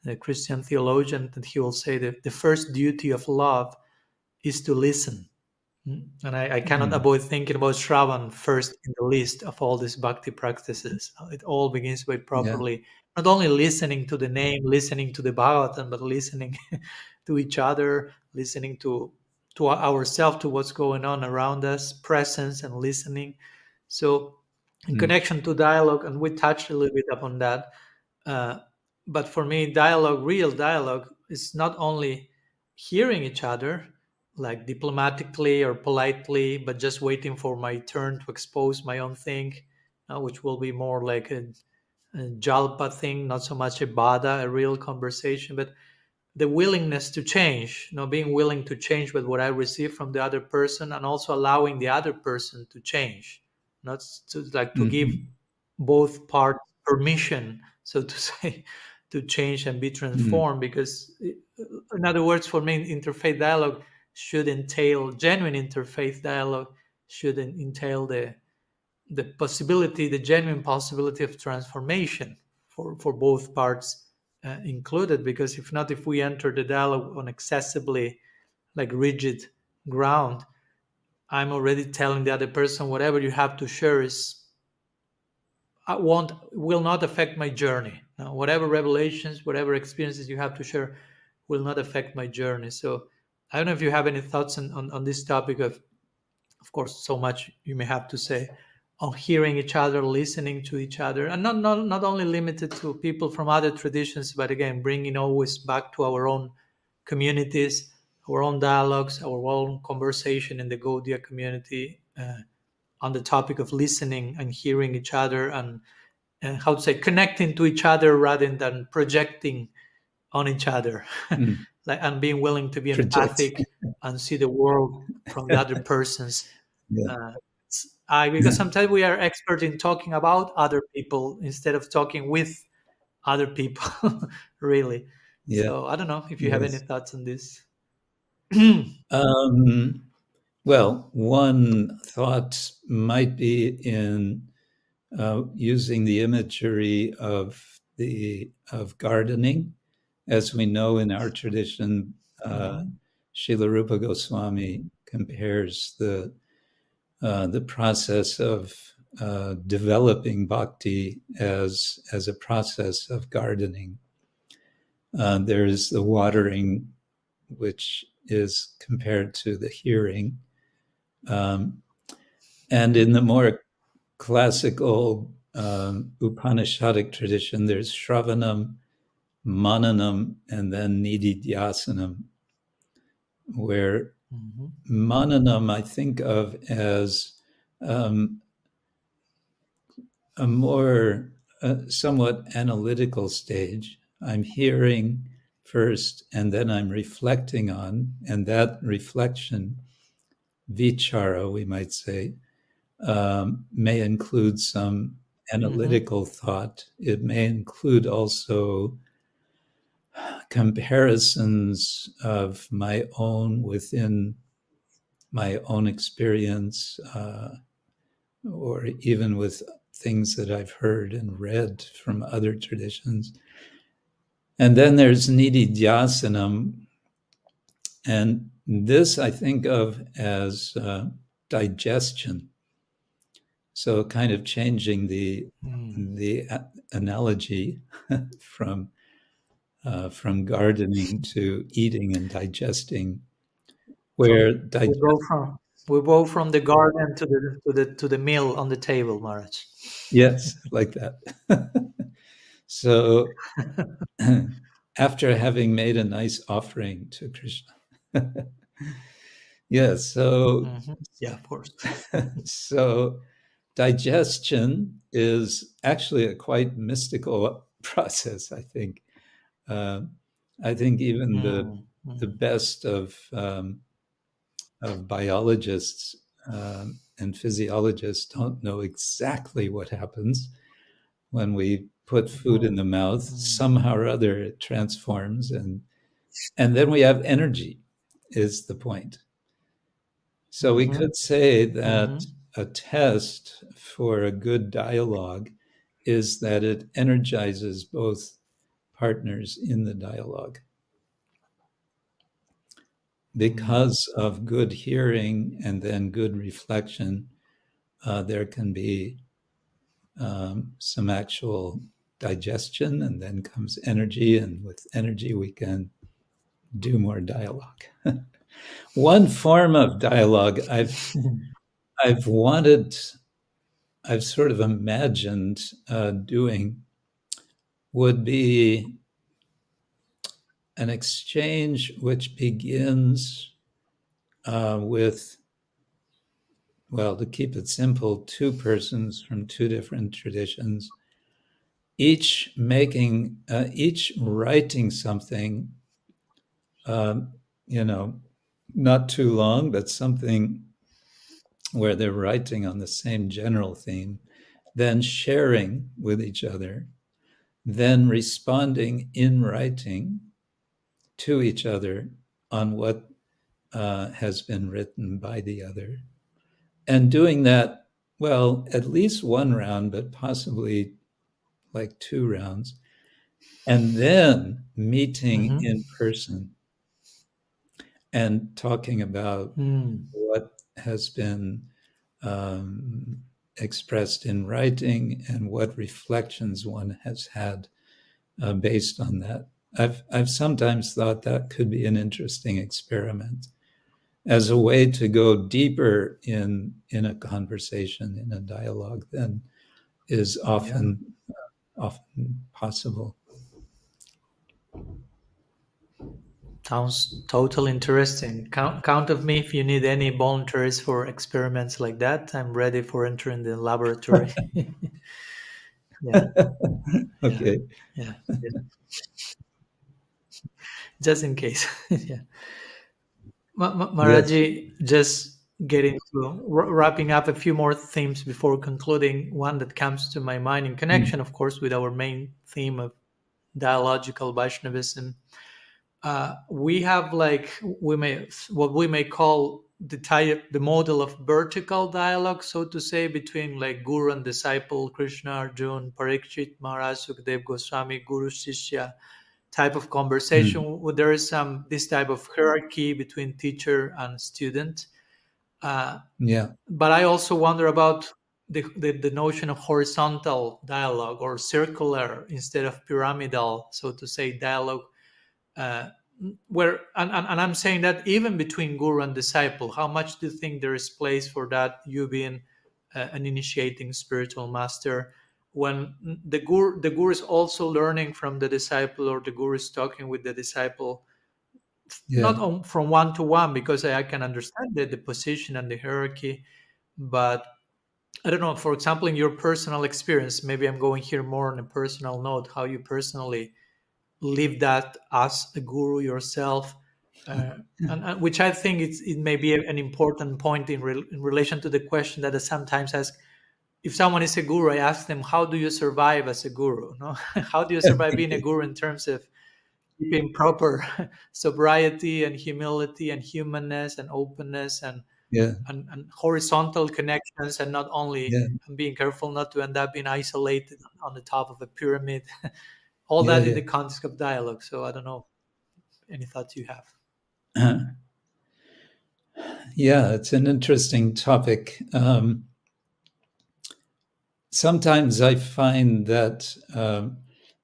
the Christian theologian, that he will say that the first duty of love is to listen. And I cannot Mm. avoid thinking about Shravan first in the list of all these bhakti practices. It all begins by Yeah. properly not only listening to the name, listening to the Bhagavatam, but listening to each other, listening to ourselves, to what's going on around us, presence and listening. So, in Mm. connection to dialogue, and we touched a little bit upon that, uh, but for me, dialogue, real dialogue, is not only hearing each other, like diplomatically or politely, but just waiting for my turn to expose my own thing, which will be more like a jalpa thing, not so much a bada, a real conversation, but the willingness to change, being willing to change with what I receive from the other person, and also allowing the other person to change, not to like to give Mhm. both parts permission, so to say, to change and be Mm. transformed. Because, in other words, for me, interfaith dialogue should entail genuine interfaith dialogue, should entail the possibility, the genuine possibility of transformation for both parts included. Because if not, if we enter the dialogue on excessively like rigid ground, I'm already telling the other person whatever you have to share is won't will not affect my journey. Now, whatever revelations, whatever experiences you have to share will not affect my journey. So I don't know if you have any thoughts on this topic. Of course, so much you may have to say on hearing each other, listening to each other, and not only limited to people from other traditions, but again, bringing always back to our own communities, our own dialogues, our own conversation in the Gaudiya community, on the topic of listening and hearing each other, and how to say, connecting to each other rather than projecting on each other, Mm. like, and being willing to be Project. empathic and see the world from the other person's. Yeah. uh, because sometimes we are expert in talking about other people instead of talking with other people, really. Yeah. So I don't know if you have any Yes. thoughts on this. Um, well, one thought might be in using the imagery of gardening, as we know in our tradition. Mhm, Srila Rupa Goswami compares the process of developing bhakti as a process of gardening. There's the watering, which is compared to the hearing. Um, and in the more classical Upanishadic tradition, there's Shravanam, Mananam, and then Nididhyasanam, where mhm, Mananam I think of as um, a more somewhat analytical stage. I'm hearing first, and then I'm reflecting on, and that reflection, vichara, we might say, may include some mhm, analytical thought. It may include also comparisons of my own within my own experience, or even with things that I've heard and read from other traditions. And then there's nididhyasanam, and this I think of as digestion. So kind of changing mm. the analogy from gardening to eating and digesting, So where we go from the garden to the meal on the table, Maharaj. yes, like that. So after having made a nice offering to Krishna, yes. Yeah, of course. So digestion is actually a quite mystical process. Uh, I think even Mm, the mm, best of biologists and physiologists don't know exactly what happens when we put food in mm, the mouth. mm, Somehow or other, it transforms, and then we have energy. Is the point? So we mhm, could say that mhm, a test for a good dialogue is that it energizes both partners in the dialogue. Because of good hearing and then good reflection, there can be some actual digestion, and then comes energy, and with energy we can do more dialogue. One form of dialogue I've sort of imagined doing would be an exchange which begins with, well, to keep it simple, two persons from two different traditions, each writing something, not too long, but something where they're writing on the same general theme, then sharing with each other, then responding in writing to each other on what has been written by the other, and doing that, well, at least one round, but possibly like two rounds, and then meeting in person and talking about what has been expressed in writing and what reflections one has had based on that. I've sometimes thought that could be an interesting experiment as a way to go deeper in a conversation, in a dialogue, than is often possible. Sounds totally interesting. Count of me if you need any volunteers for experiments like that. I'm ready for entering the laboratory. Yeah, yeah, Okay. yeah, yeah. Just in case. Yeah. Yes. Maharaji, just getting to wrapping up a few more themes before concluding. One that comes to my mind in connection, of course, with our main theme of dialogical Vaishnavism. We have what we may call the model of vertical dialogue, so to say, between like guru and disciple, Krishna, Arjun, Parikshit, Maharaj, Sukdev Goswami, Guru Shishya type of conversation. There is this type of hierarchy between teacher and student. Yeah. But I also wonder about the notion of horizontal dialogue or circular instead of pyramidal, so to say, dialogue. Uh, where and I'm saying that even between guru and disciple, how much do you think there is place for that? You being an initiating spiritual master, when the guru is also learning from the disciple, or the guru is talking with the disciple, Yeah. not from one to one, because I can understand the position and the hierarchy, but I don't know. For example, in your personal experience, maybe I'm going here more on a personal note, how you personally live that as a guru yourself, uh, and which I think it may be an important point in relation to the question that I sometimes ask. If someone is a guru, I ask them, how do you survive as a guru? No? How do you survive being a guru in terms of keeping proper sobriety and humility and humanness and openness Yeah. and horizontal connections, and not only Yeah. being careful not to end up being isolated on the top of a pyramid. All Yeah. that in Yeah. the context of dialogue. So I don't know any thoughts you have. Yeah, it's an interesting topic. Sometimes I find that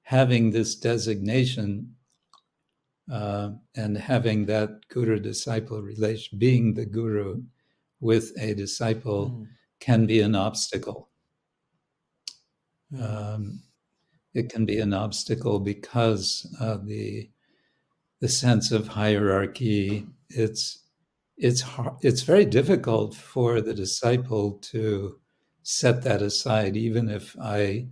having this designation and having that guru disciple relation, being the guru with a disciple, can be an obstacle. It can be an obstacle because the sense of hierarchy. It's hard, it's very difficult for the disciple to set that aside, even if I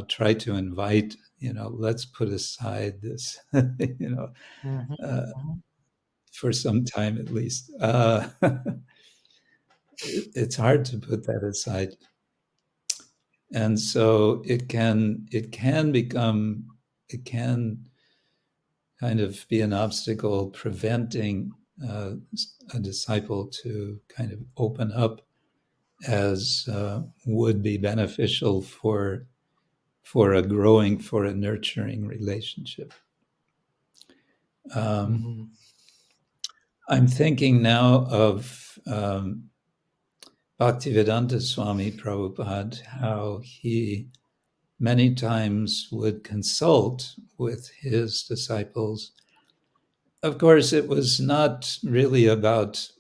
try to invite, let's put aside this, uh, for some time at least. It's hard to put that aside, and so it can kind of be an obstacle preventing uh, a disciple to kind of open up as would be beneficial for a growing, for a nurturing relationship. Mhm. I'm thinking now of Bhaktivedanta Swami Prabhupada, how he many times would consult with his disciples. Of course, it was not really about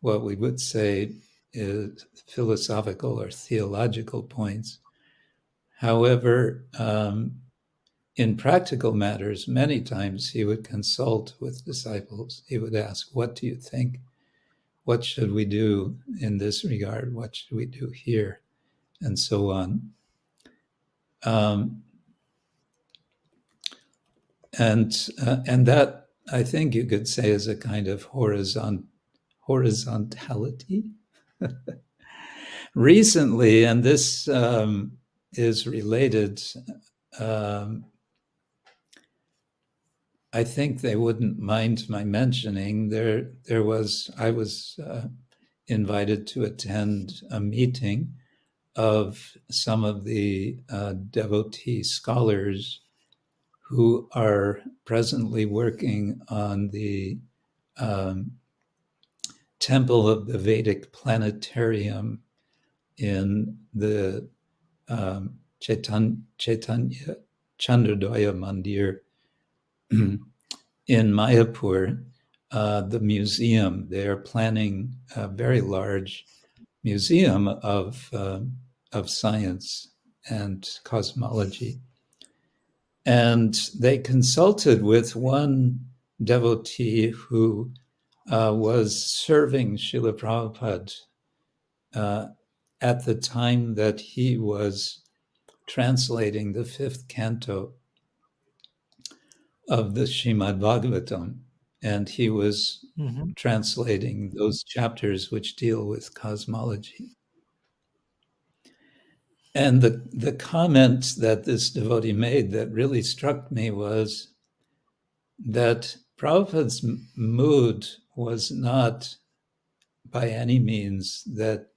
what we would say is philosophical or theological points. However, in practical matters, many times he would consult with disciples. He would ask, "What do you think? What should we do in this regard? What should we do here?" And so on. And that, I think you could say, is a kind of horizontality. Recently, and this is related, I think they wouldn't mind my mentioning. I was invited to attend a meeting of some of the devotee scholars who are presently working on the temple of the Vedic planetarium in the Chaitanya Chandradoya Mandir in Mayapur, the museum. They are planning a very large museum of science and cosmology. And they consulted with one devotee who was serving Srila Prabhupada at the time that he was translating the fifth canto of the Srimad Bhagavatam. And he was translating those chapters which deal with cosmology. And the comment that this devotee made that really struck me was that Prabhupada's mood was not by any means that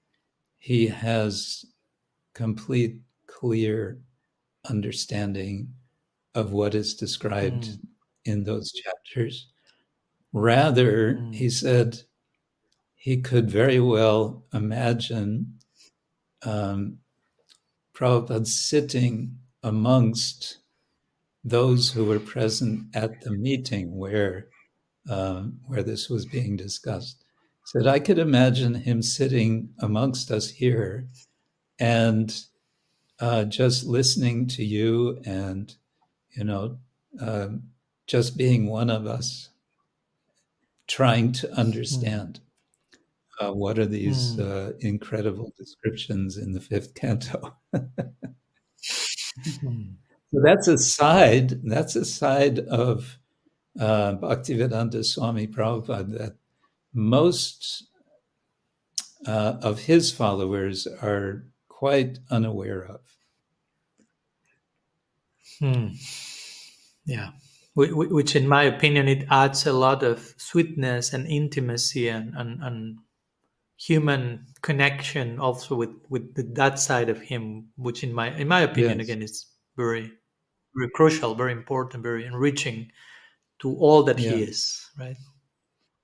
he has complete, clear understanding of what is described in those chapters. Rather, he said he could very well imagine Prabhupada sitting amongst those who were present at the meeting where this was being discussed. Said, I could imagine him sitting amongst us here and just listening to you and, just being one of us, trying to understand what are these incredible descriptions in the fifth canto. So that's a side of Bhaktivedanta Swami Prabhupada that most of his followers are quite unaware of. Yeah, which in my opinion, it adds a lot of sweetness and intimacy and human connection also with that side of him, which in my opinion, Yes, again, is very, very crucial, very important, very enriching to all that he yeah, is, right?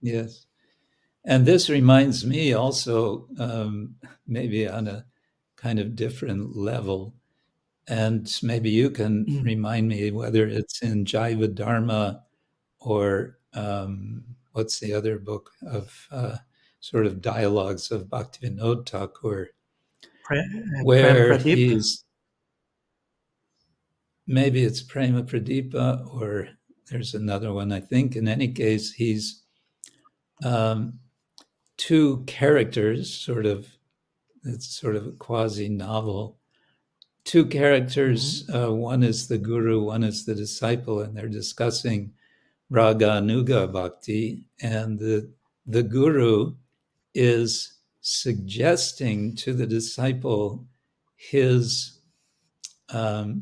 yes. And this reminds me also, maybe on a kind of different level, and maybe you can remind me whether it's in Jaiva Dharma or what's the other book of sort of dialogues of Bhaktivinoda Thakur, Prem where Pradeep. he's, maybe it's Prema Pradipa or there's another one, I think. In any case, he's two characters, it's sort of a quasi-novel. Two characters, one is the guru, one is the disciple, and they're discussing Raga Nuga Bhakti, and the guru is suggesting to the disciple his, Ekadasha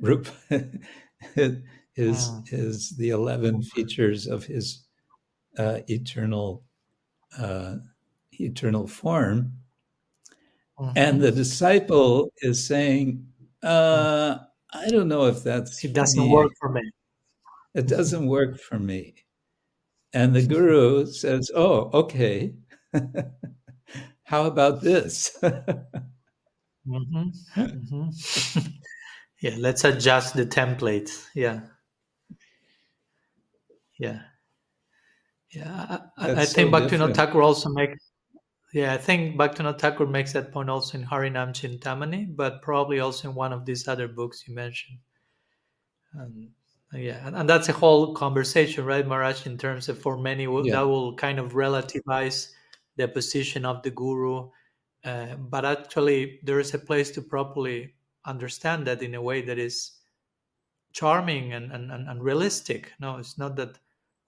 Rupa, the 11 features of his eternal eternal form, and the Mhm. disciple is saying, Mm. I don't know if that's It for doesn't work me. for me. It doesn't work for me. And the guru says, oh, okay. How about this? Mhm. Mhm. Yeah, let's adjust the template. Yeah, yeah, yeah. I That's so think Bhaktivinoda different. Thakur also makes. Yeah, I think Bhaktivinoda Thakur makes that point also in Harinam Chintamani, but probably also in one of these other books you mentioned. And yeah, and that's a whole conversation, right, Maharaj? In terms of for many Yeah, that will kind of relativize the position of the guru, but actually there is a place to properly understand that in a way that is charming and realistic. No, it's not that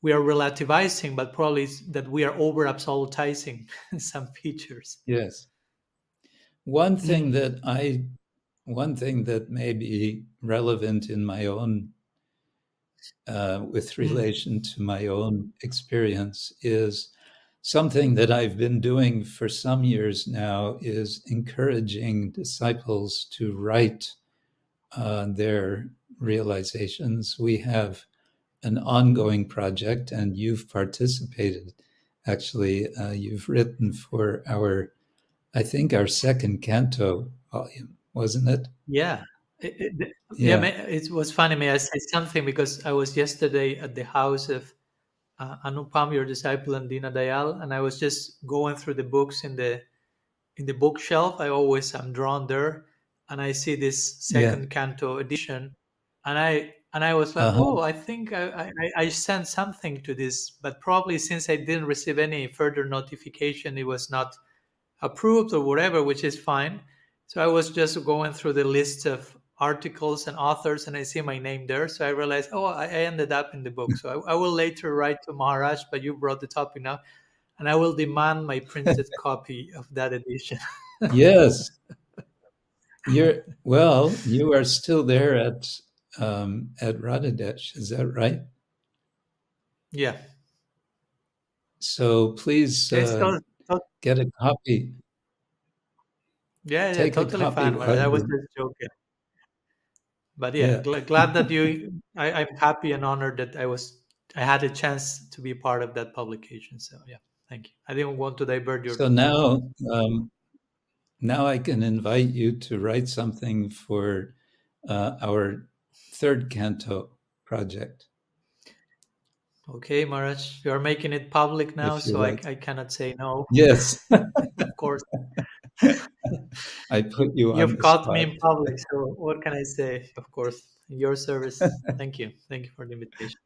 we are relativizing, but probably it's that we are over absolutizing some features. yes. One thing that I, one thing that may be relevant in my own, with Mm. relation to my own experience, is something that I've been doing for some years now, is encouraging disciples to write their realizations. We have an ongoing project, and you've participated. Actually, you've written for our, I think, our second canto volume, wasn't it? Yeah. Yeah, Yeah, it was funny. May I say something? Because I was yesterday at the house of Anupam, your disciple, and Dina Dayal, and I was just going through the books in the bookshelf. I always am drawn there, and I see this yeah, second canto edition, and I was like, uh-huh. oh, I think I sent something to this, but probably since I didn't receive any further notification, it was not approved or whatever, which is fine. So I was just going through the list of articles and authors, and I see my name there. So I realized, oh, I ended up in the book. So I will later write to Maharaj, but you brought the topic now, and I will demand my printed copy of that edition. Yes, you're, well, you are still there at Radhadesh, is that right? Yeah. So please Okay. So get a copy, yeah, yeah, take a totally copy fine, while Maharaj. I was you're, just joking. But yeah, yeah. glad that I'm happy and honored that I had a chance to be part of that publication. So yeah, thank you. I didn't want to divert your So thought. now I can invite you to write something for our third canto project, Okay, Maharaj, you are making it public now, if you so like. I cannot say no. Yes, Of course, I put you on you've the caught me spot. in public, so what can I say? Of course, in your service. Thank you for the invitation.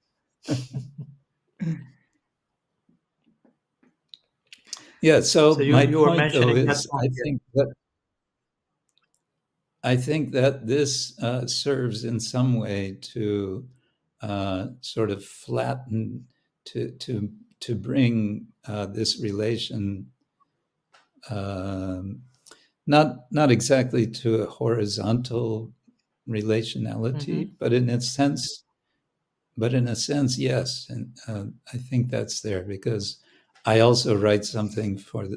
Yeah, So so my you were point though mentioning that is point. Yeah. I think that this serves in some way to sort of flatten, to bring this relation, um, not exactly to a horizontal relationality, Mm-hmm. but in a sense, yes, and I think that's there because I also write something for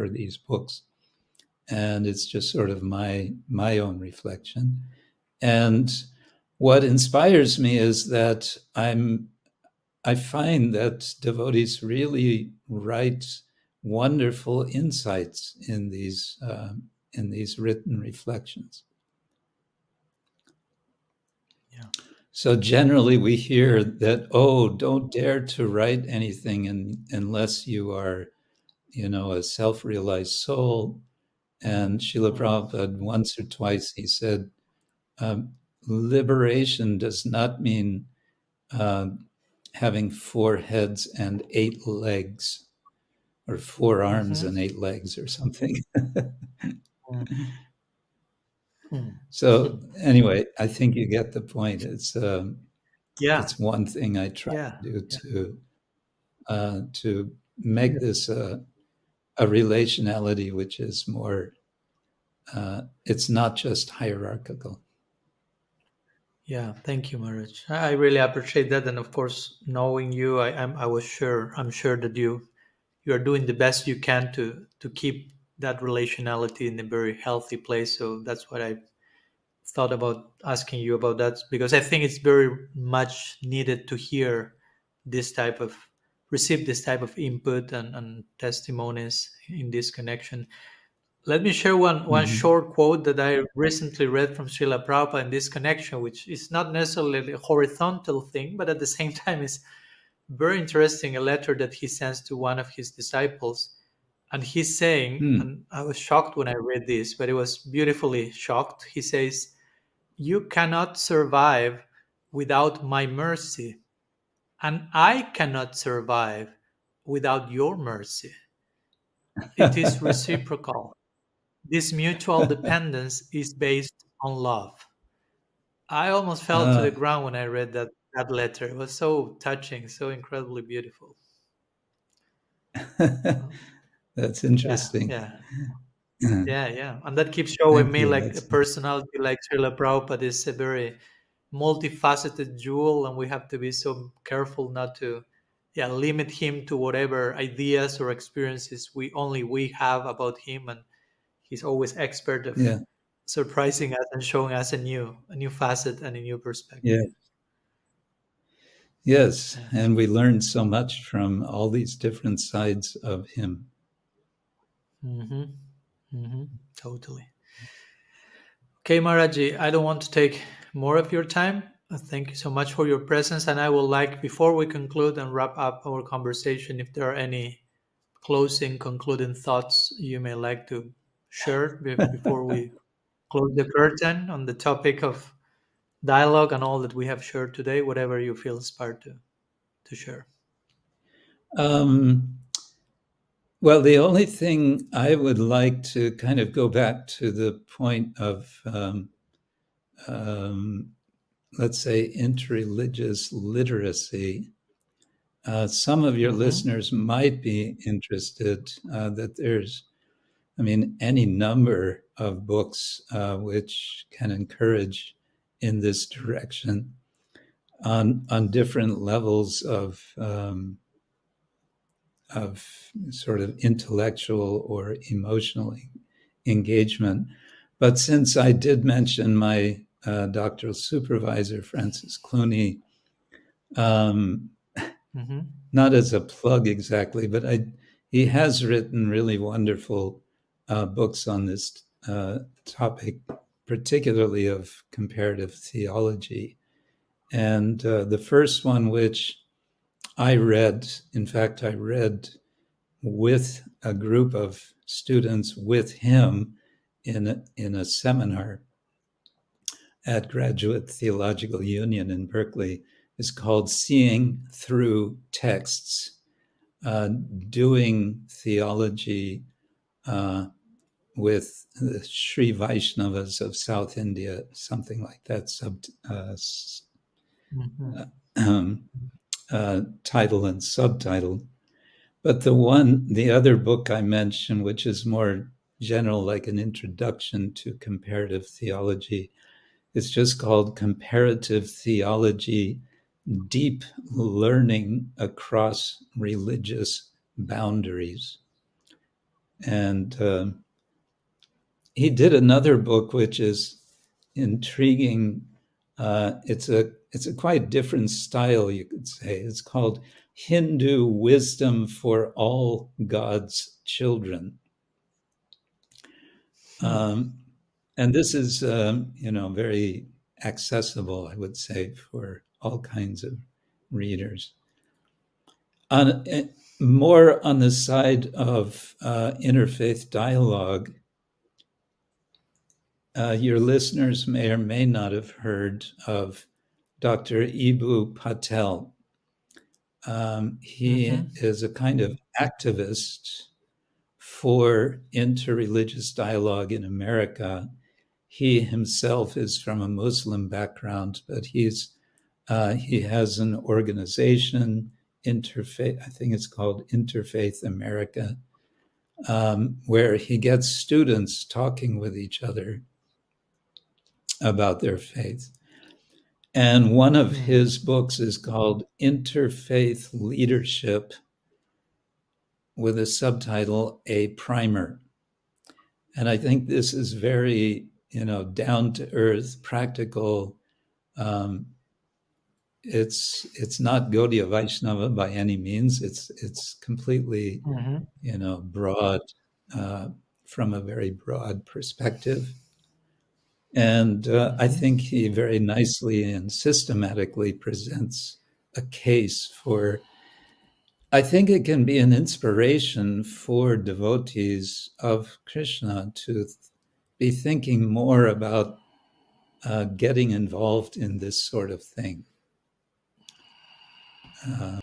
these books, and it's just sort of my own reflection. And what inspires me is that I find that devotees really write wonderful insights in these written reflections. Yeah. So generally, we hear that, oh, don't dare to write anything unless you are, a self-realized soul. And Srila Mm. Prabhupada once or twice he said, liberation does not mean uh, having 4 heads and 8 legs, or 4 arms Mm-hmm. and 8 legs, or something. Mm. Mm. So anyway, I think you get the point. Yeah. It's one thing I try Yeah. to do Yeah. to make Yeah. this a relationality which is more. It's not just hierarchical. Yeah, thank you, Maharaj. I really appreciate that, and of course, knowing you, I'm sure that you are doing the best you can to keep that relationality in a very healthy place. So that's what I thought about asking you about that, because I think it's very much needed to hear this type of receive this type of input and testimonies in this connection. Let me share one Mhm. short quote that I recently read from Srila Prabhupada in this connection, which is not necessarily a horizontal thing, but at the same time is very interesting. A letter that he sends to one of his disciples, and he's saying, Hmm. and I was shocked when I read this, but it was beautifully shocked. He says, "You cannot survive without my mercy, and I cannot survive without your mercy. It is reciprocal. This mutual dependence is based on love." I almost fell to the Ah, ground when I read that letter. It was so touching, so incredibly beautiful. Um, that's yeah, interesting. yeah, yeah. And that keeps showing Thank me you. like a That's personality like Srila Prabhupada is a very multifaceted jewel, and we have to be so careful not to, yeah, limit him to whatever ideas or experiences we have about him. And he's always expert of yeah, surprising us and showing us a new facet and a new yeah, perspective. yes. Yeah. And we learn so much from all these different sides of him. Mm-hmm. Mm-hmm. Totally. Okay, Maraji, I don't want to take more of your time. Thank you so much for your presence. And I would like, before we conclude and wrap up our conversation, if there are any closing, concluding thoughts you may like to share before we close the curtain on the topic of dialogue and all that we have shared today, whatever you feel inspired to share. Um, well, the only thing I would like to kind of go back to the point of, um, let's say, interreligious literacy. Some of your Mm-hmm. listeners might be interested that there's, I mean, any number of books which can encourage in this direction on different levels of sort of intellectual or emotional engagement. But since I did mention my doctoral supervisor, Francis Clooney, um, Mm-hmm. not as a plug exactly, but he has written really wonderful books on this topic, particularly of comparative theology. And the first one, which I read, in fact, I read with a group of students with him in a seminar at Graduate Theological Union in Berkeley, is called Seeing Through Texts, doing theology uh, with the Sri Vaishnavas of South India, something like that Mm-hmm. um, title and subtitle. But the other book I mentioned, which is more general, like an introduction to comparative theology, is just called Comparative Theology: Deep Learning Across Religious Boundaries. And he did another book which is intriguing. It's a quite different style, you could say. It's called Hindu Wisdom for All God's Children. Hmm. Um, and this is, very accessible, I would say, for all kinds of readers. On more on the side of interfaith dialogue, your listeners may or may not have heard of Dr. Ibu Patel. He Mm-hmm. is a kind of activist for interreligious dialogue in America. He himself is from a Muslim background, but he has an organization, Interfaith. I think it's called Interfaith America, where he gets students talking with each other about their faith. And one of Mm. his books is called Interfaith Leadership, with a subtitle, A Primer. And I think this is very, down to earth, practical. It's not Gaudiya Vaishnava by any means. It's completely, Mhm. broad, from a very broad perspective. And I Mhm. think he very nicely and systematically presents a case for. I think it can be an inspiration for devotees of Krishna to be thinking more about getting involved in this sort of thing. Uh,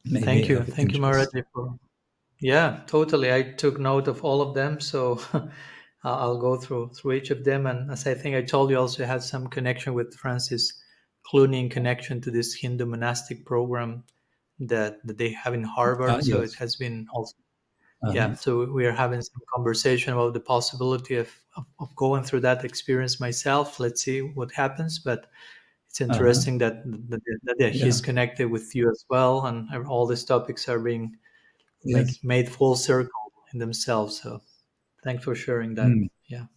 maybe of Thank you, Maharaj, interest. for yeah, totally. I took note of all of them, so I'll go through each of them. And as I think I told you, also had some connection with Francis Clooney in connection to this Hindu monastic program that they have in Ah, Harvard. So it yes. has been also Uh-huh. yeah. So we are having some conversation about the possibility of going through that experience myself. Let's see what happens, but it's Uh-huh. interesting that Yeah. he's connected with you as well, and all these topics are being Yes. made full circle in themselves. So thanks for sharing that. Mm, Yeah.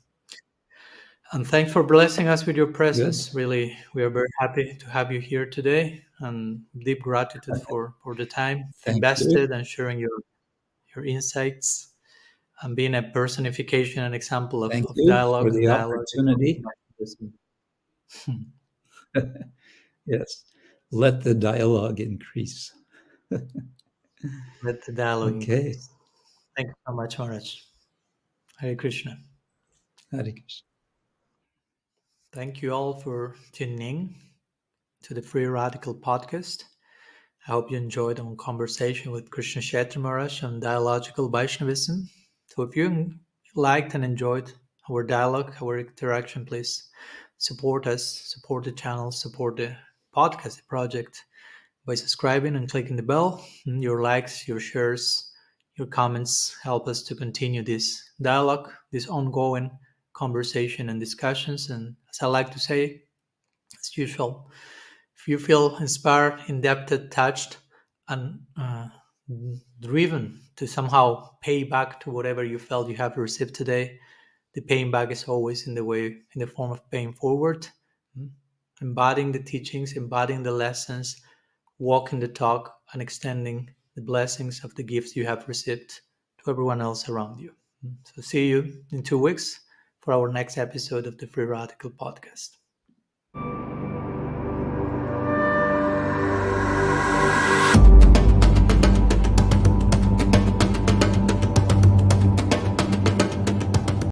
And thanks for blessing us with your good. presence. Really, we are very happy to have you here today, and deep gratitude for the time Thank you. invested and sharing your insights and being a personification and example Thank of you for dialogue and the dialogical opportunity. Vaishnavism. Yes. Let the dialogue increase. Let the dialogue Okay. increase. Thank you so much, Maharaj. Hare Krishna. Hare Krishna. Thank you all for tuning in to the Free Radical podcast. I hope you enjoyed our conversation with Krishna Kshetra Maharaj on dialogical Vaishnavism. So if you liked and enjoyed our dialogue, our interaction, please support us, support the channel, support the podcast, the project by subscribing and clicking the bell. Your likes, your shares, your comments help us to continue this dialogue, this ongoing conversation and discussions. And as I like to say, as usual, if you feel inspired, indebted, touched, and driven to somehow pay back to whatever you felt you have received today, the paying back is always in the form of paying forward, mm, embodying the teachings, embodying the lessons, walking the talk, and extending the blessings of the gifts you have received to everyone else around you. So see you in 2 weeks for our next episode of the Free Radical podcast.